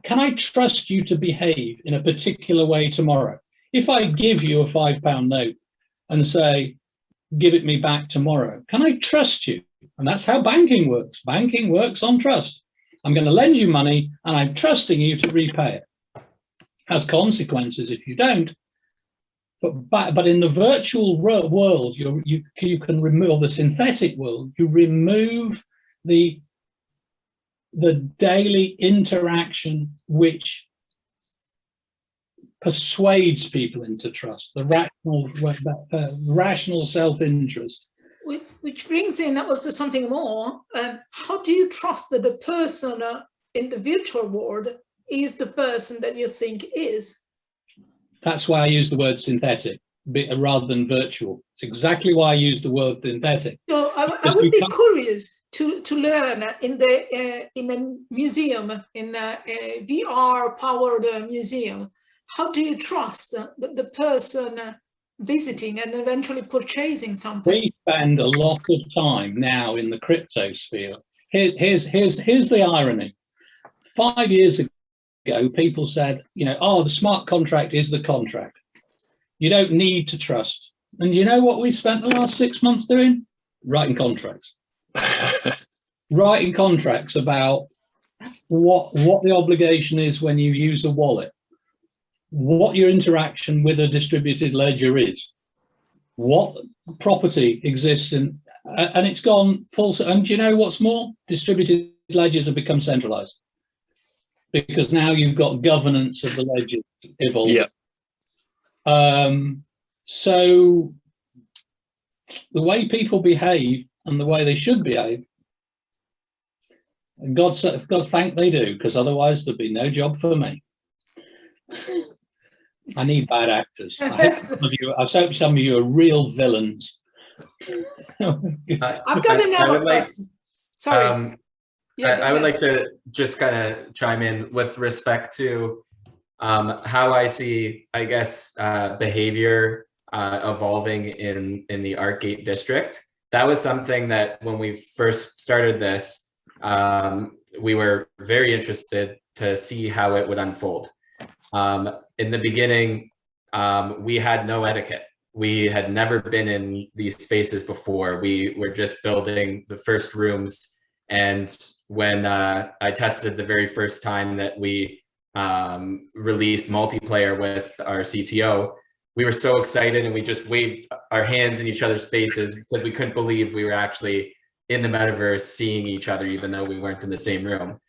Speaker 3: can I trust you to behave in a particular way tomorrow? If I give you a £5 note and say, give it me back tomorrow, can I trust you? And that's how banking works. Banking works on trust. I'm going to lend you money and I'm trusting you to repay it. Has consequences if you don't. But in the virtual world, you can remove the synthetic world. You remove the daily interaction which persuades people into trust, the rational self-interest.
Speaker 5: Which brings in also something more. How do you trust that the person in the virtual world is the person that you think is?
Speaker 3: That's why I use the word synthetic rather than virtual. It's exactly why I use the word synthetic.
Speaker 5: So I would be curious to learn in a museum, in a VR-powered museum, how do you trust the person visiting and eventually purchasing something?
Speaker 3: We spend a lot of time now in the crypto sphere. Here's the irony. 5 years ago, people said, oh, the smart contract is the contract. You don't need to trust. And you know what we spent the last 6 months doing? Writing contracts. Writing contracts about what the obligation is when you use a wallet, what your interaction with a distributed ledger is, what property exists in, and it's gone full. And you know what's more? Distributed ledgers have become centralized because now you've got governance of the ledger evolved.
Speaker 2: Yeah.
Speaker 3: So the way people behave and the way they should behave, and God thank they do, because otherwise there'd be no job for me. I need bad actors. I hope some of you are real villains.
Speaker 5: I've got another question. Sorry.
Speaker 1: I would like to just kind of chime in with respect to how I see, I guess, behavior evolving in the Artgate district. That was something that when we first started this, we were very interested to see how it would unfold. In the beginning, we had no etiquette. We had never been in these spaces before. We were just building the first rooms. And when I tested the very first time that we released multiplayer with our CTO, we were so excited and we just waved our hands in each other's faces because we couldn't believe we were actually in the metaverse seeing each other, even though we weren't in the same room.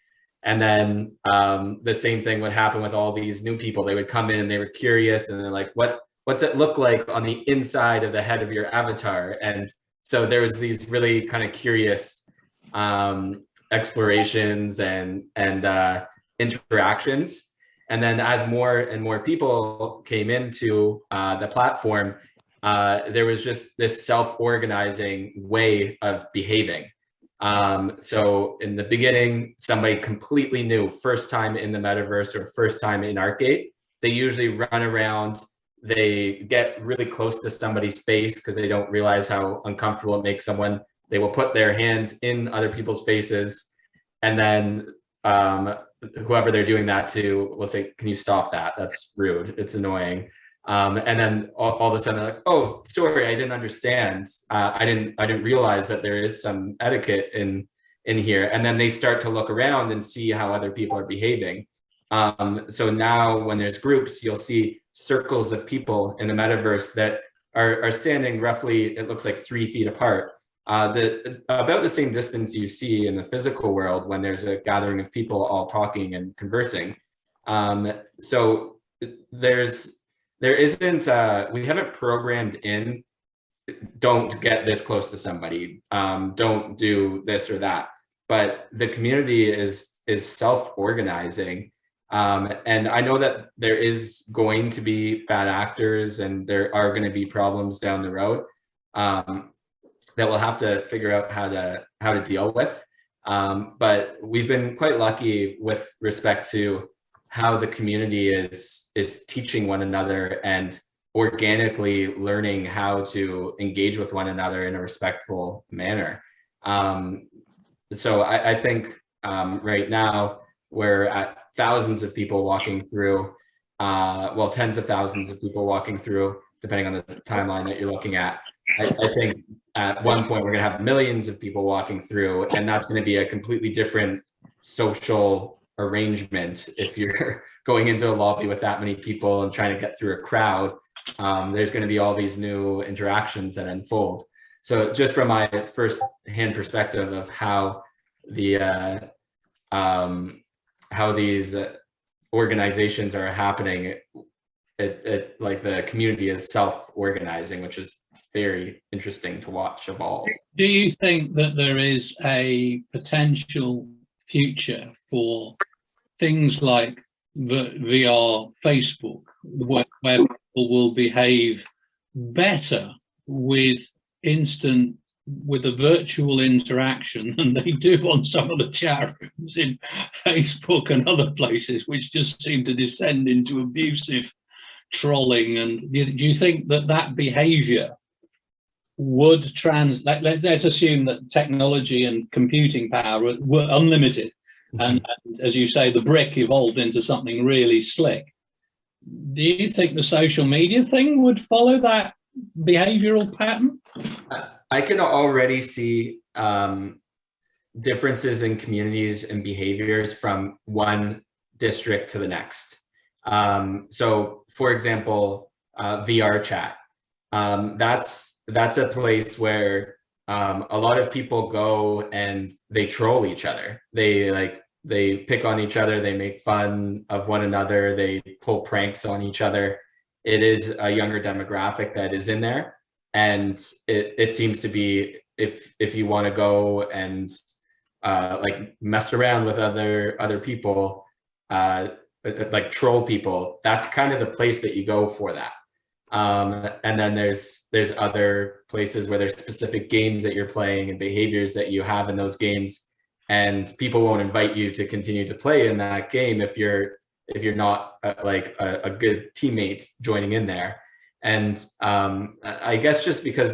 Speaker 1: And then the same thing would happen with all these new people. They would come in and they were curious and they're like, what's it look like on the inside of the head of your avatar? And so there was these really kind of curious explorations and interactions. And then as more and more people came into the platform, there was just this self-organizing way of behaving. So in the beginning, somebody completely new, first time in the metaverse or first time in Artgate, they usually run around, they get really close to somebody's face because they don't realize how uncomfortable it makes someone. They will put their hands in other people's faces, and then whoever they're doing that to will say, can you stop that? That's rude, it's annoying. And then all of a sudden they're like, oh, sorry, I didn't understand. I didn't realize that there is some etiquette in here. And then they start to look around and see how other people are behaving. So now when there's groups, you'll see circles of people in the metaverse that are standing roughly, it looks like 3 feet apart. About the same distance you see in the physical world when there's a gathering of people all talking and conversing. So there isn't, we haven't programmed in, don't get this close to somebody, don't do this or that. But the community is self-organizing. And I know that there is going to be bad actors and there are going to be problems down the road that we'll have to figure out how to deal with. But we've been quite lucky with respect to how the community is teaching one another and organically learning how to engage with one another in a respectful manner. So I think right now we're at thousands of people walking through, well, tens of thousands of people walking through, depending on the timeline that you're looking at. I think at one point we're gonna have millions of people walking through, and that's gonna be a completely different social arrangement. If you're going into a lobby with that many people and trying to get through a crowd, there's going to be all these new interactions that unfold. So just from my first hand perspective of how the how these organizations are happening, like the community is self-organizing, which is very interesting to watch evolve.
Speaker 3: Do you think that there is a potential future for things like VR Facebook, where people will behave better with a virtual interaction than they do on some of the chat rooms in Facebook and other places, which just seem to descend into abusive trolling? And do you think that behavior would let's assume that technology and computing power were unlimited, and as you say, the brick evolved into something really slick? Do you think the social media thing would follow that behavioral pattern?
Speaker 1: I can already see differences in communities and behaviors from one district to the next. So, for example, VR chat. That's a place where a lot of people go and they troll each other. They pick on each other. They make fun of one another. They pull pranks on each other. It is a younger demographic that is in there. And it seems to be, if you want to go and like mess around with other people, like troll people, that's kind of the place that you go for that. And then there's other places where there's specific games that you're playing and behaviors that you have in those games, and people won't invite you to continue to play in that game if you're not like a good teammate joining in there. And I guess just because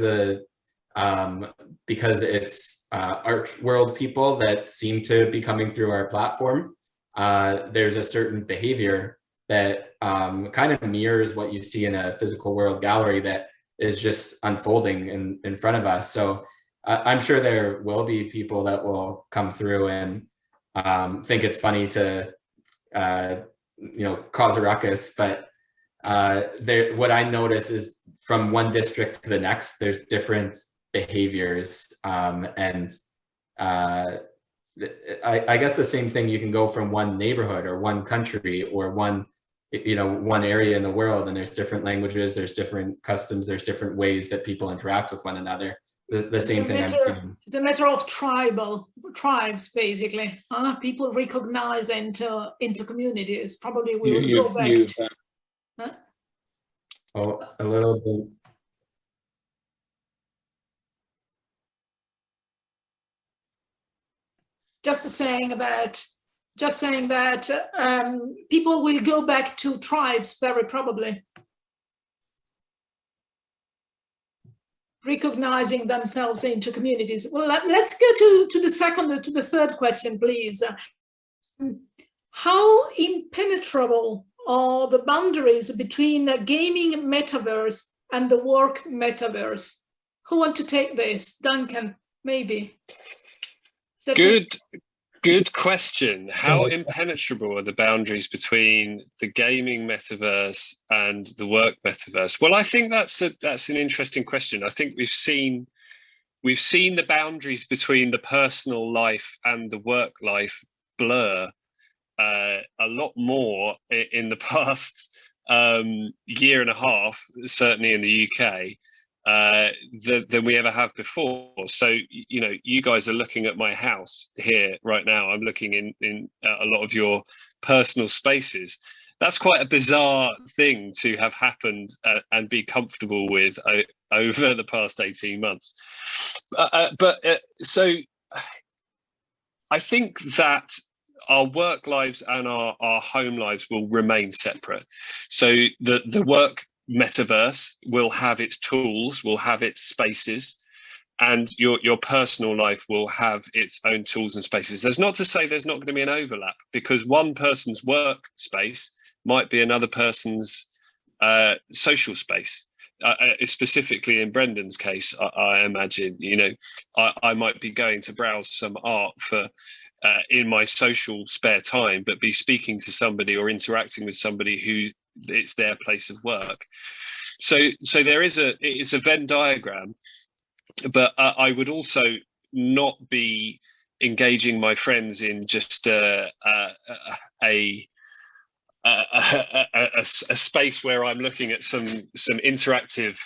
Speaker 1: it's art world people that seem to be coming through our platform, there's a certain behavior that kind of mirrors what you see in a physical world gallery that is just unfolding in front of us. So I'm sure there will be people that will come through and think it's funny to cause a ruckus, but what I notice is from one district to the next, there's different behaviors, and I guess the same thing, you can go from one neighborhood or one country or one area in the world, and there's different languages, there's different customs, there's different ways that people interact with one another. The same thing I'm seeing. It's
Speaker 5: a matter of tribes, basically. People recognize into communities. Probably we will go back.
Speaker 1: Oh, a little bit.
Speaker 5: Just saying that people will go back to tribes, very probably. Recognizing themselves into communities. Well, let's go to the third question, please. How impenetrable are the boundaries between the gaming metaverse and the work metaverse? Who want to take this? Duncan, maybe.
Speaker 2: Good question. How impenetrable are the boundaries between the gaming metaverse and the work metaverse? Well, I think that's an interesting question. I think we've seen the boundaries between the personal life and the work life blur a lot more in the past year and a half, certainly in the UK, than we ever have before. So, you guys are looking at my house here right now. I'm looking in a lot of your personal spaces. That's quite a bizarre thing to have happened and be comfortable with over the past 18 months. So I think that our work lives and our home lives will remain separate. So the work metaverse will have its tools, will have its spaces, and your personal life will have its own tools and spaces. There's not to say there's not going to be an overlap, because one person's work space might be another person's social space. Specifically in Brendon's case, I imagine, I might be going to browse some art for in my social spare time, but be speaking to somebody or interacting with somebody who it's their place of work. So it's a Venn diagram, but I would also not be engaging my friends in just a a space where I'm looking at some interactive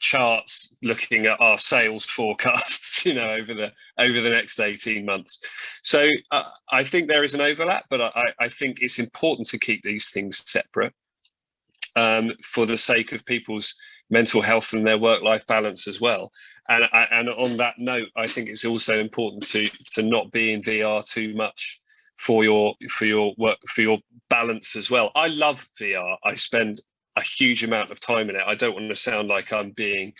Speaker 2: charts, looking at our sales forecasts, over the next 18 months. So I think there is an overlap, but I think it's important to keep these things separate for the sake of people's mental health and their work-life balance as well. And on that note, I think it's also important to not be in VR too much for your work, for your balance as well. I love VR. I spend a huge amount of time in it. I don't want to sound like I'm being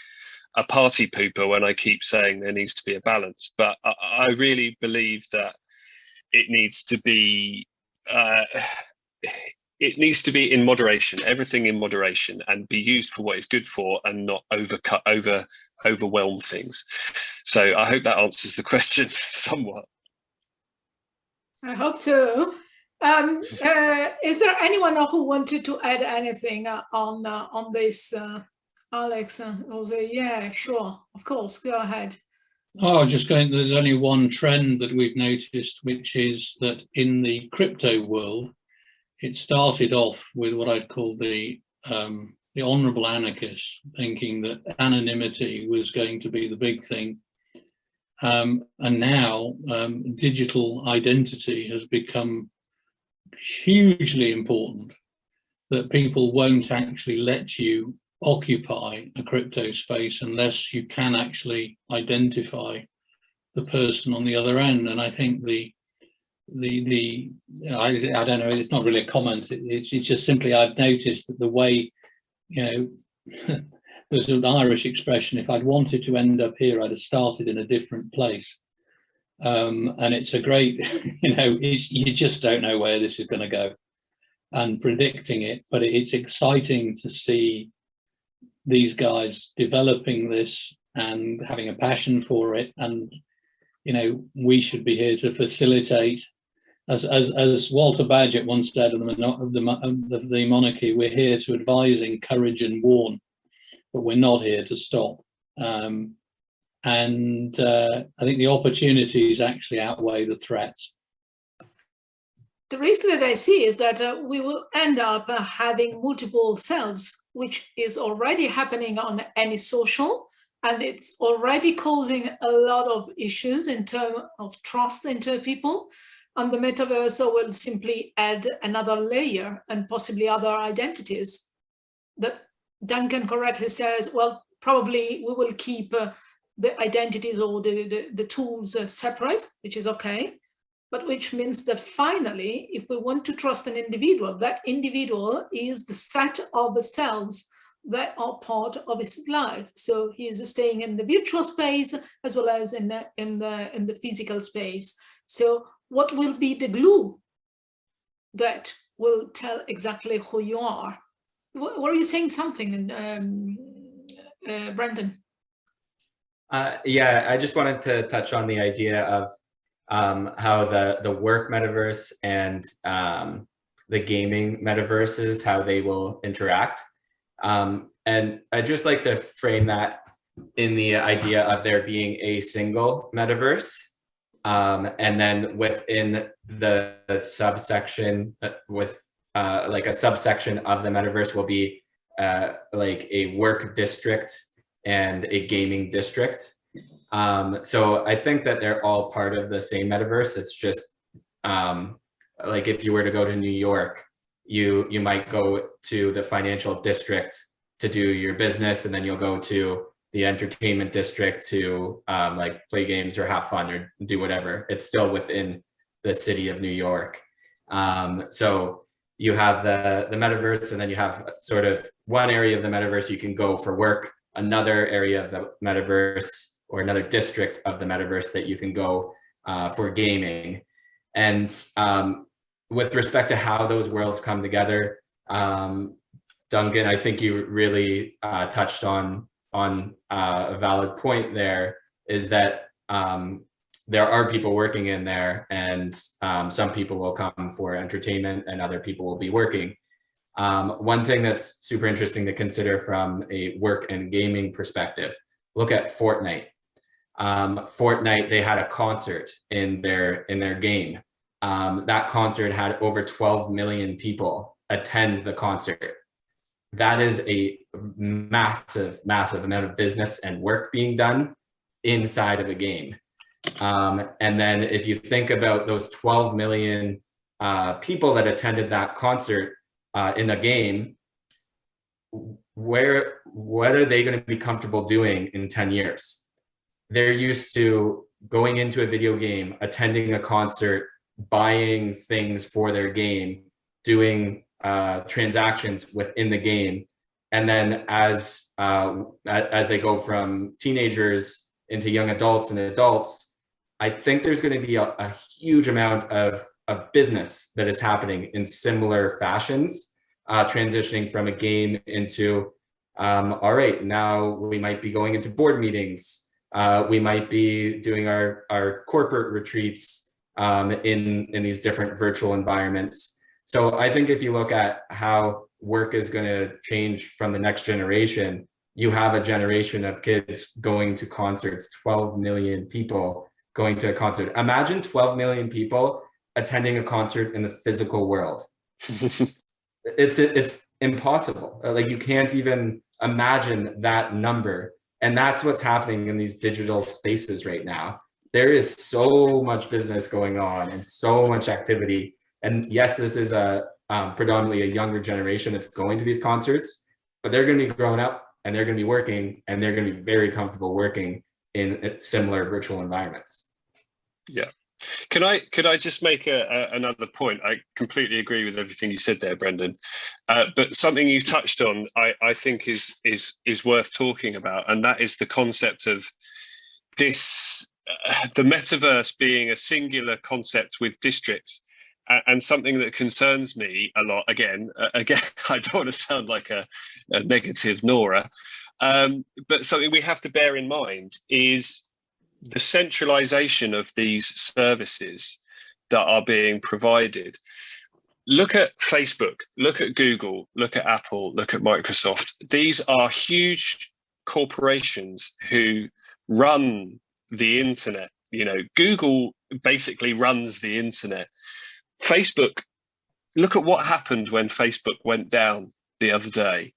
Speaker 2: a party pooper when I keep saying there needs to be a balance, but I really believe that it needs to be in moderation, everything in moderation, and be used for what it's good for, and not overwhelm things. So I hope that answers the question somewhat.
Speaker 5: I hope so. Is there anyone who wanted to add anything on this, Alex? Yeah, sure, of course, go ahead.
Speaker 3: There's only one trend that we've noticed, which is that in the crypto world, it started off with what I'd call the honourable anarchists, thinking that anonymity was going to be the big thing. And now digital identity has become hugely important, that people won't actually let you occupy a crypto space unless you can actually identify the person on the other end. And I think I don't know, it's not really a comment, it's just simply I've noticed that the way, there's an Irish expression, if I'd wanted to end up here, I'd have started in a different place. And it's a great, you just don't know where this is going to go and predicting it, but it's exciting to see these guys developing this and having a passion for it. And, we should be here to facilitate, as Walter Bagehot once said of the monarchy, we're here to advise, encourage and warn, but we're not here to stop. I think the opportunities actually outweigh the threats.
Speaker 5: The risk that I see is that we will end up having multiple selves, which is already happening on any social, and it's already causing a lot of issues in terms of trust into people. And the metaverse will simply add another layer and possibly other identities. That Duncan correctly says, well, probably we will keep the identities or the tools separate, which is okay, but which means that finally, if we want to trust an individual, that individual is the set of selves that are part of his life. So he is staying in the virtual space as well as in the physical space. So what will be the glue that will tell exactly who you are? Were you saying something, Brendon?
Speaker 1: Yeah, I just wanted to touch on the idea of how the work metaverse and the gaming metaverses, how they will interact. And I'd just like to frame that in the idea of there being a single metaverse. And then within the subsection, with like a subsection of the metaverse will be like a work district and a gaming district. So I think that they're all part of the same metaverse. It's just like if you were to go to New York, you might go to the financial district to do your business, and then you'll go to the entertainment district to like play games or have fun or do whatever. It's still within the city of New York. So you have the metaverse, and then you have sort of one area of the metaverse you can go for work, another area of the metaverse or another district of the metaverse that you can go for gaming. And with respect to how those worlds come together, Duncan, I think you really touched on a valid point there, is that there are people working in there, and some people will come for entertainment and other people will be working. One thing that's super interesting to consider from a work and gaming perspective, look at Fortnite. Fortnite, they had a concert in their game. That concert had over 12 million people attend the concert. That is a massive, massive amount of business and work being done inside of a game. And then if you think about those 12 million people that attended that concert in a game, what are they going to be comfortable doing in 10 years? They're used to going into a video game, attending a concert, buying things for their game, doing transactions within the game. And then as they go from teenagers into young adults and adults, I think there's going to be a huge amount of business that is happening in similar fashions, transitioning from a game into, all right, now we might be going into board meetings. We might be doing our corporate retreats in these different virtual environments. So I think if you look at how work is going to change from the next generation, you have a generation of kids going to concerts, 12 million people going to a concert. Imagine 12 million people attending a concert in the physical world. It's impossible. Like, you can't even imagine that number. And that's what's happening in these digital spaces right now. There is so much business going on and so much activity. And yes, this is predominantly a younger generation that's going to these concerts, but they're going to be growing up and they're going to be working, and they're going to be very comfortable working in similar virtual environments.
Speaker 2: Yeah. Could I just make another point? I completely agree with everything you said there, Brendon. But something you touched on, I think is worth talking about, and that is the concept of this, the metaverse being a singular concept with districts, and something that concerns me a lot. Again, I don't want to sound like a negative Nora, but something we have to bear in mind is the centralization of these services that are being provided. Look at Facebook, look at Google, look at Apple, look at Microsoft. These are huge corporations who run the internet. You know, Google basically runs the internet. Facebook, look at what happened when Facebook went down the other day.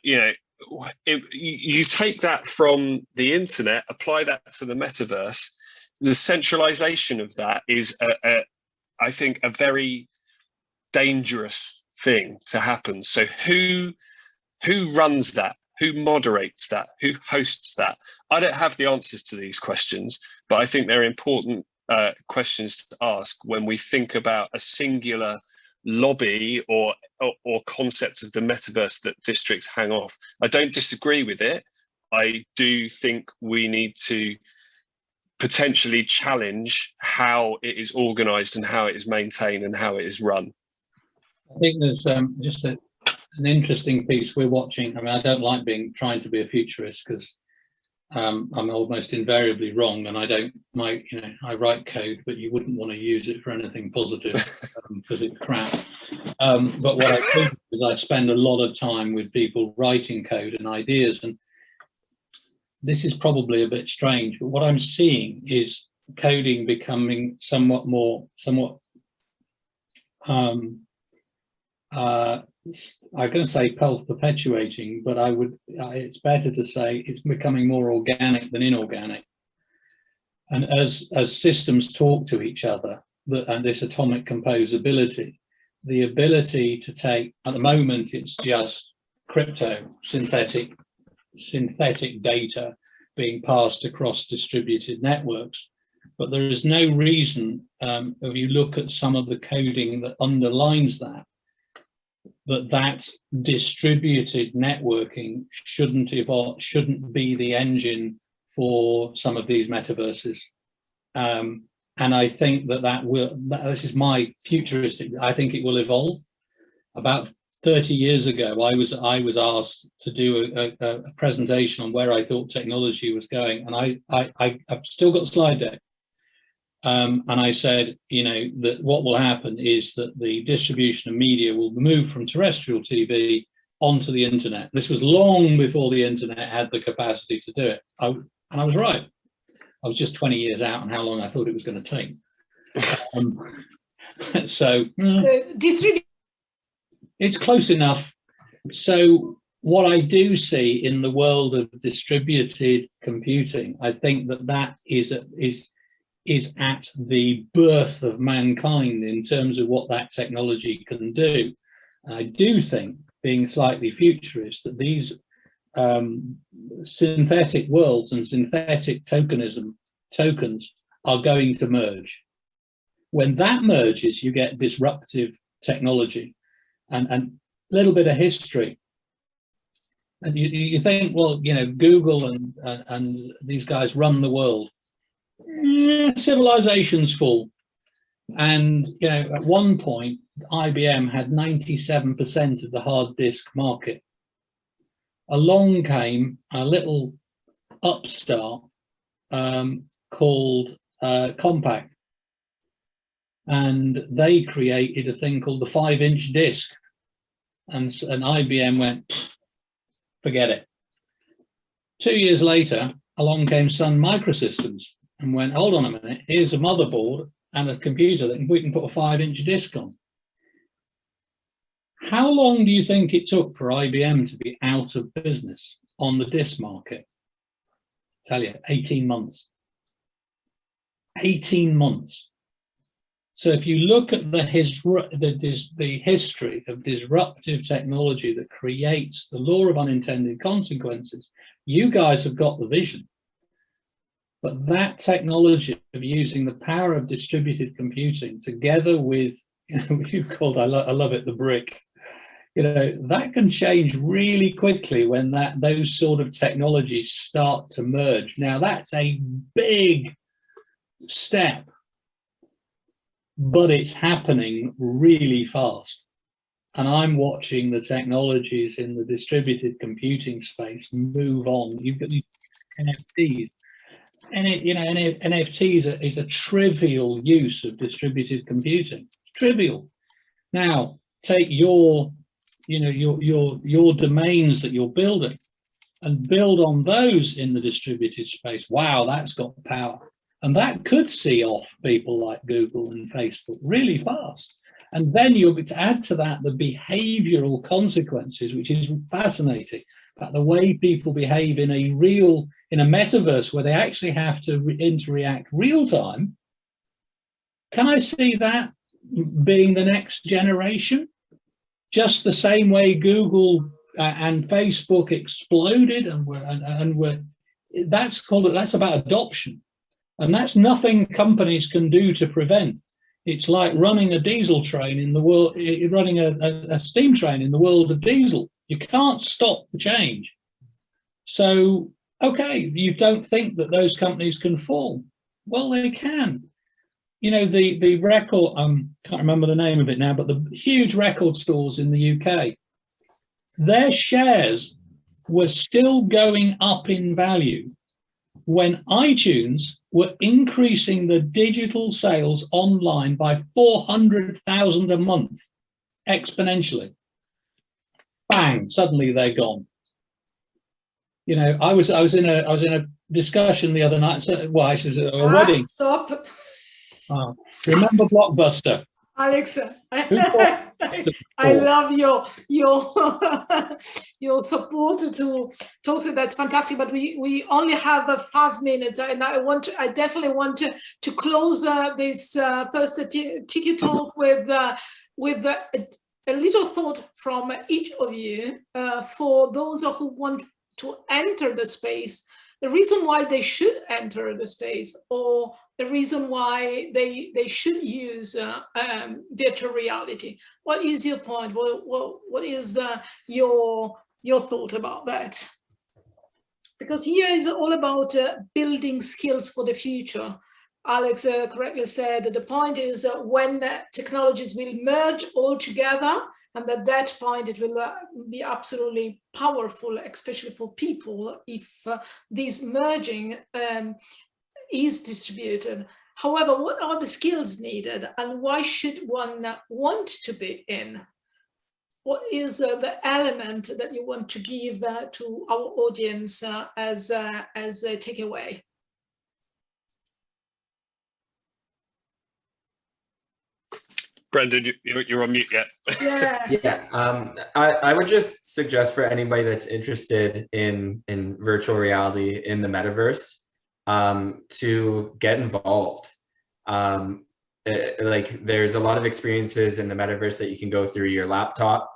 Speaker 2: You know, you take that from the internet, apply that to the metaverse. The centralization of that is, I think, a very dangerous thing to happen. So who runs that? Who moderates that? Who hosts that? I don't have the answers to these questions, but I think they're important questions to ask when we think about a singular lobby or concept of the metaverse that districts hang off. I don't disagree with it. I do think we need to potentially challenge how it is organized and how it is maintained and how it is run.
Speaker 3: I think there's just an interesting piece we're watching. I mean, I don't like trying to be a futurist because I'm almost invariably wrong, and I write code, but you wouldn't want to use it for anything positive because it's crap. But what I do is I spend a lot of time with people writing code and ideas, and this is probably a bit strange, but what I'm seeing is coding becoming somewhat I'm going to say self-perpetuating, but it's better to say it's becoming more organic than inorganic. And as systems talk to each other, and this atomic composability, the ability to take, at the moment, it's just crypto, synthetic data being passed across distributed networks. But there is no reason, if you look at some of the coding that underlines that distributed networking shouldn't be the engine for some of these metaverses. And I think this is my futuristic, I think it will evolve. About 30 years ago, I was asked to do a presentation on where I thought technology was going, and I've still got the slide deck. And I said, that what will happen is that the distribution of media will move from terrestrial TV onto the internet. This was long before the internet had the capacity to do it. And I was right. I was just 20 years out on how long I thought it was going to take. So distributed It's close enough. So what I do see in the world of distributed computing, I think that is at the birth of mankind in terms of what that technology can do. And I do think, being slightly futurist, that these synthetic worlds and synthetic tokens are going to merge. When that merges, you get disruptive technology. And a little bit of history. And you think, well, you know, Google and these guys run the world. Civilization's full. And, you know, at one point, IBM had 97% of the hard disk market. Along came a little upstart called Compaq. And they created a thing called the 5-inch disk. And IBM went, forget it. 2 years later, along came Sun Microsystems and went, hold on a minute, here's a motherboard and a computer that we can put a 5-inch disk on. How long do you think it took for IBM to be out of business on the disk market? I tell you, 18 months. 18 months. So if you look at the history of disruptive technology that creates the law of unintended consequences, you guys have got the vision. But that technology of using the power of distributed computing together with, you know, what you called, I love it, the brick, you know, that can change really quickly when those sort of technologies start to merge. Now that's a big step, but it's happening really fast. And I'm watching the technologies in the distributed computing space move on. You've got these NFTs. And NFTs is a trivial use of distributed computing. It's trivial. Now, take your domains that you're building and build on those in the distributed space. Wow, that's got power. And that could see off people like Google and Facebook really fast. And then you'll be to add to that the behavioral consequences, which is fascinating, about the way people behave in a metaverse where they actually have to interact real time. Can I see that being the next generation? Just the same way Google and Facebook exploded, that's about adoption. And that's nothing companies can do to prevent. It's like running a diesel train in the world, running a steam train in the world of diesel. You can't stop the change. So, okay, you don't think that those companies can fall. Well, they can. You know, the record, can't remember the name of it now, but the huge record stores in the UK, their shares were still going up in value when iTunes were increasing the digital sales online by 400,000 a month, exponentially. Bang! Suddenly they're gone. You know, I was in a discussion the other night. Well, I was at a wedding.
Speaker 5: Stop.
Speaker 3: Remember Blockbuster?
Speaker 5: Alex, I love your support to talks. That's fantastic. But we only have 5 minutes, and I definitely want to close this first TiiQu talk with a little thought from each of you for those who want to enter the space. The reason why they should enter the space, or the reason why they should use virtual reality. What is your point? What is your thought about that? Because here is all about building skills for the future. Alex correctly said that the point is when technologies will merge all together, and at that point it will be absolutely powerful, especially for people, if this merging is distributed. However, what are the skills needed, and why should one want to be in? What is the element that you want to give to our audience as a takeaway?
Speaker 2: Brendon, you're on mute yet.
Speaker 5: Yeah.
Speaker 1: Yeah, I would just suggest for anybody that's interested in virtual reality in the metaverse, to get involved. Like there's a lot of experiences in the metaverse that you can go through your laptop,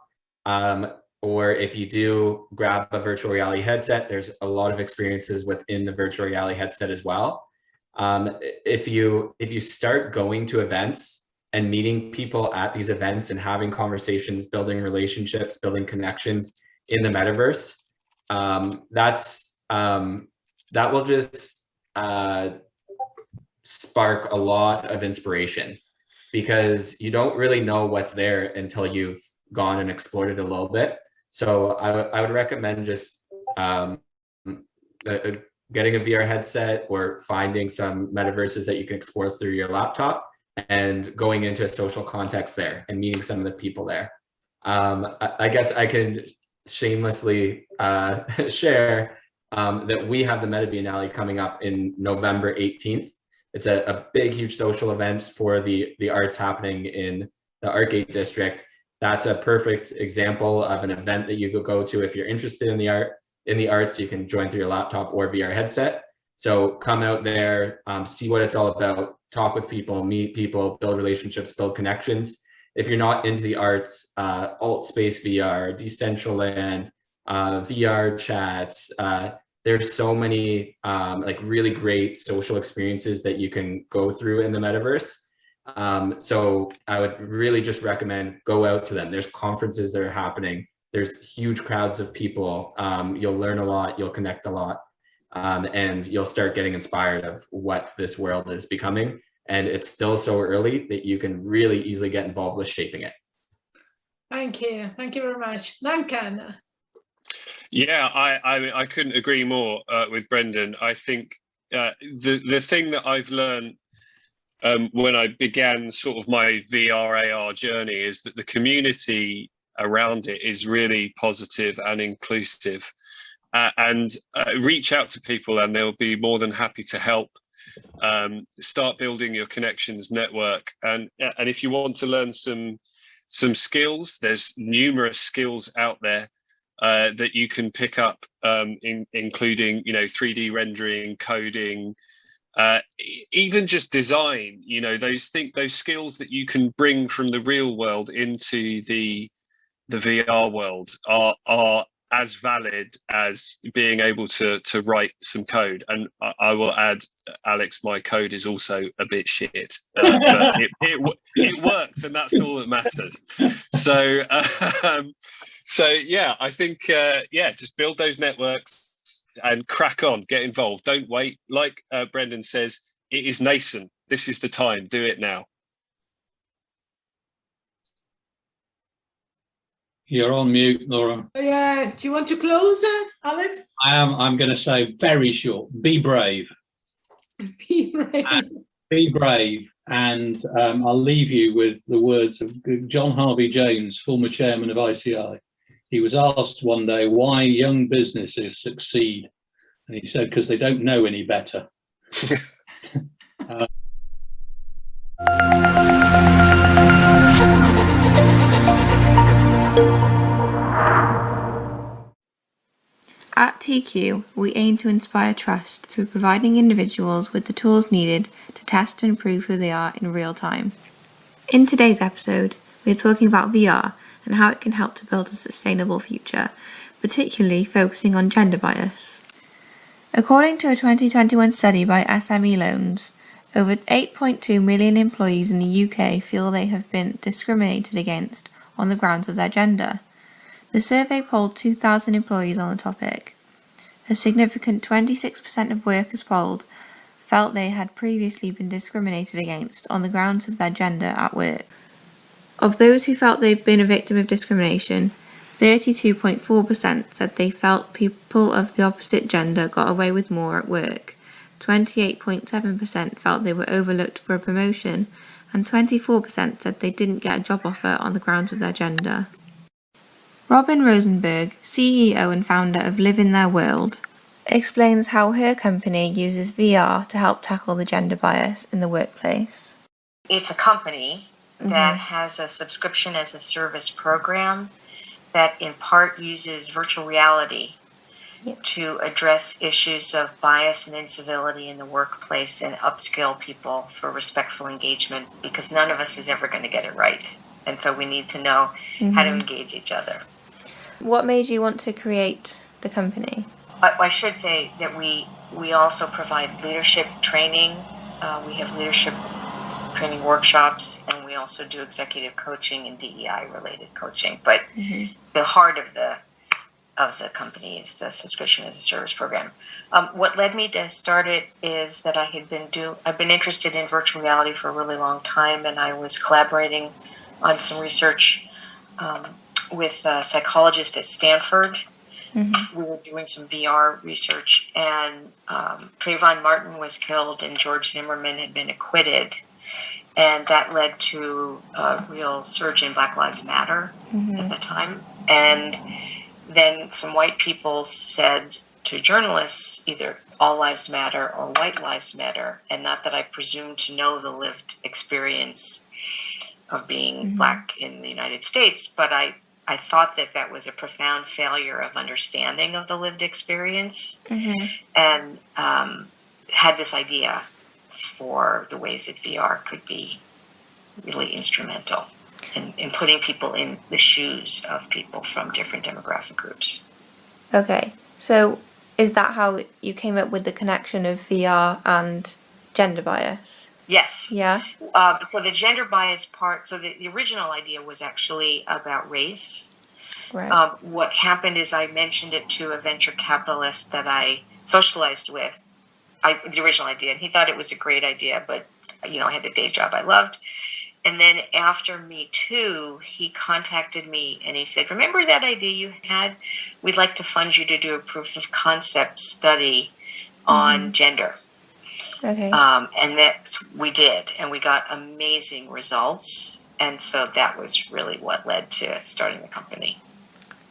Speaker 1: or if you do grab a virtual reality headset, there's a lot of experiences within the virtual reality headset as well. If you start going to events and meeting people at these events and having conversations, building relationships, building connections in the metaverse, that will just spark a lot of inspiration, because you don't really know what's there until you've gone and explored it a little bit. So I would recommend just getting a VR headset or finding some metaverses that you can explore through your laptop and going into a social context there and meeting some of the people there. I guess I can shamelessly share that we have the Meta Biennale coming up in November 18th. It's a big, huge social event for the arts happening in the Artgate district. That's a perfect example of an event that you could go to if you're interested in the arts. You can join through your laptop or VR headset. So come out there, see what it's all about, talk with people, meet people, build relationships, build connections. If you're not into the arts, Altspace VR, Decentraland, VR chats, there's so many like really great social experiences that you can go through in the metaverse. So I would really just recommend go out to them. There's conferences that are happening. There's huge crowds of people. You'll learn a lot, you'll connect a lot, and you'll start getting inspired of what this world is becoming. And it's still so early that you can really easily get involved with shaping it.
Speaker 5: Thank you very much. Duncan.
Speaker 2: Yeah, I couldn't agree more with Brendon. I think the thing that I've learned when I began sort of my VR AR journey is that the community around it is really positive and inclusive, and reach out to people and they'll be more than happy to help. Start building your connections network, and if you want to learn some skills, there's numerous skills out there that you can pick up, including 3D rendering, coding, even just design. Those skills that you can bring from the real world into the VR world are as valid as being able to write some code. And I will add, Alex, my code is also a bit shit, but it works, and that's all that matters. So yeah, I think just build those networks and crack on, get involved. Don't wait. Like Brendon says, it is nascent. This is the time. Do it now.
Speaker 3: You're on mute, Laura.
Speaker 5: Yeah, do you want to close, Alex?
Speaker 3: I am. I'm going to say very short. Be brave.
Speaker 5: Be brave.
Speaker 3: Be brave. And I'll leave you with the words of John Harvey James, former chairman of ICI. He was asked one day why young businesses succeed. And he said, because they don't know any better.
Speaker 6: At TiiQu, we aim to inspire trust through providing individuals with the tools needed to test and prove who they are in real time. In today's episode, we are talking about VR and how it can help to build a sustainable future, particularly focusing on gender bias. According to a 2021 study by SME Loans, over 8.2 million employees in the UK feel they have been discriminated against on the grounds of their gender. The survey polled 2,000 employees on the topic. A significant 26% of workers polled felt they had previously been discriminated against on the grounds of their gender at work. Of those who felt they'd been a victim of discrimination, 32.4% said they felt people of the opposite gender got away with more at work, 28.7% felt they were overlooked for a promotion, and 24% said they didn't get a job offer on the grounds of their gender. Robin Rosenberg, CEO and founder of Live in Their World, explains how her company uses VR to help tackle the gender bias in the workplace.
Speaker 7: It's a company that has a subscription as a service program that in part uses virtual reality to address issues of bias and incivility in the workplace and upskill people for respectful engagement, because none of us is ever going to get it right. And so we need to know how to engage each other.
Speaker 6: What made you want to create the company?
Speaker 7: I should say that we also provide leadership training. We have leadership training workshops, and we also do executive coaching and DEI related coaching. But the heart of the company is the subscription as a service program. What led me to start it is that I've been interested in virtual reality for a really long time, and I was collaborating on some research with a psychologist at Stanford. We were doing some VR research, and Trayvon Martin was killed and George Zimmerman had been acquitted. And that led to a real surge in Black Lives Matter at the time. And then some white people said to journalists, either all lives matter or white lives matter. And not that I presume to know the lived experience of being Black in the United States, but I thought that was a profound failure of understanding of the lived experience, and had this idea for the ways that VR could be really instrumental in putting people in the shoes of people from different demographic groups. Okay, so is that how you came up with the connection of VR and gender bias? Yes. Yeah. So the gender bias part, so the original idea was actually about race. Right. What happened is I mentioned it to a venture capitalist that I socialized with, the original idea, and he thought it was a great idea, but I had a day job I loved. And then after Me Too, he contacted me and he said, remember that idea you had? We'd like to fund you to do a proof of concept study on gender. Okay. And that we did, and we got amazing results. And so that was really what led to starting the company.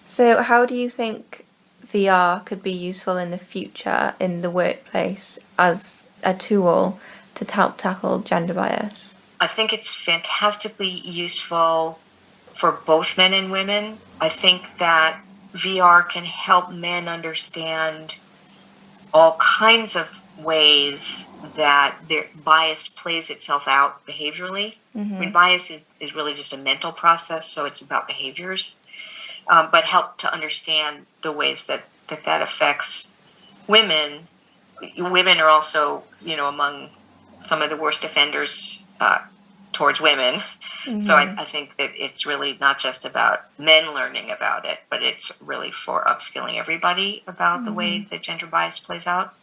Speaker 7: So how do you think VR could be useful in the future in the workplace as a tool to help tackle gender bias? I think it's fantastically useful for both men and women. I think that VR can help men understand all kinds of ways that their bias plays itself out behaviorally. I mean, bias is really just a mental process, so it's about behaviors, but help to understand the ways that affects women. Women are also, among some of the worst offenders towards women. So I think that it's really not just about men learning about it, but it's really for upskilling everybody about the way that gender bias plays out.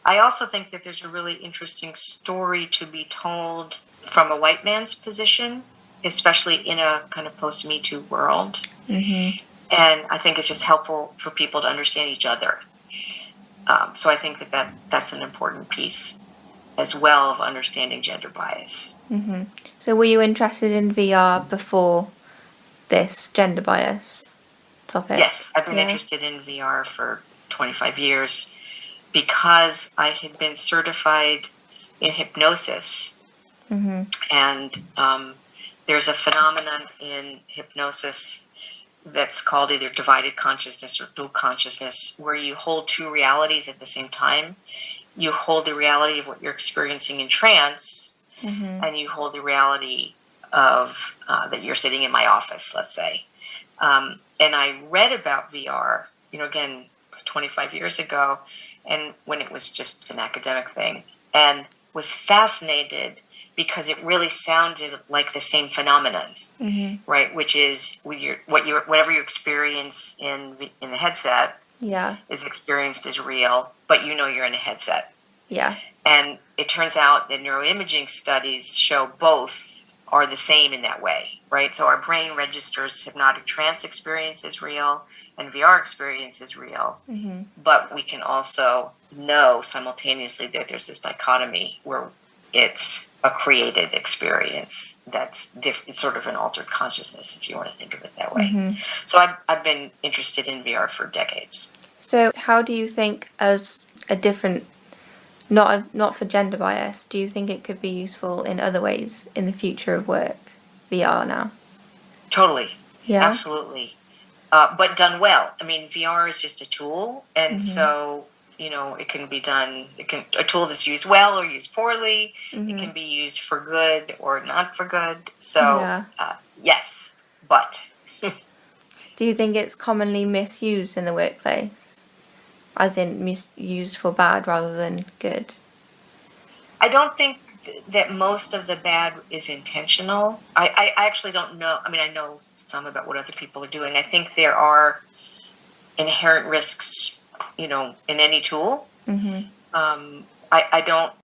Speaker 7: I also think that there's a really interesting story to be told from a white man's position, especially in a kind of post-Me Too world. And I think it's just helpful for people to understand each other. So I think that's an important piece as well of understanding gender bias. So were you interested in VR before this gender bias topic? Yes, I've been interested in VR for 25 years because I had been certified in hypnosis. And there's a phenomenon in hypnosis that's called either divided consciousness or dual consciousness, where you hold two realities at the same time. You hold the reality of what you're experiencing in trance, and you hold the reality of that you're sitting in my office, let's say. And I read about VR, again, 25 years ago, and when it was just an academic thing, and was fascinated because it really sounded like the same phenomenon, right? Which is whatever you experience in the headset is experienced as real, but you're in a headset. And it turns out that neuroimaging studies show both are the same in that way, right? So our brain registers hypnotic trance experience as real and VR experience is real, but we can also know simultaneously that there's this dichotomy where it's a created experience that's it's sort of an altered consciousness, if you want to think of it that way. So I've been interested in VR for decades. So how do you think, as a different, not for gender bias, do you think it could be useful in other ways in the future of work?
Speaker 6: VR now?
Speaker 7: Totally.
Speaker 6: Yeah.
Speaker 7: Absolutely. But done well. I mean, VR is just a tool. And so, it can be done, a tool that's used well or used poorly. It can be used for good or not for good. So, yes, but.
Speaker 6: Do you think it's commonly misused in the workplace? As in misused for bad rather than good?
Speaker 7: I don't think that most of the bad is intentional. I actually don't know. I mean, I know some about what other people are doing. I think there are inherent risks, in any tool. I don't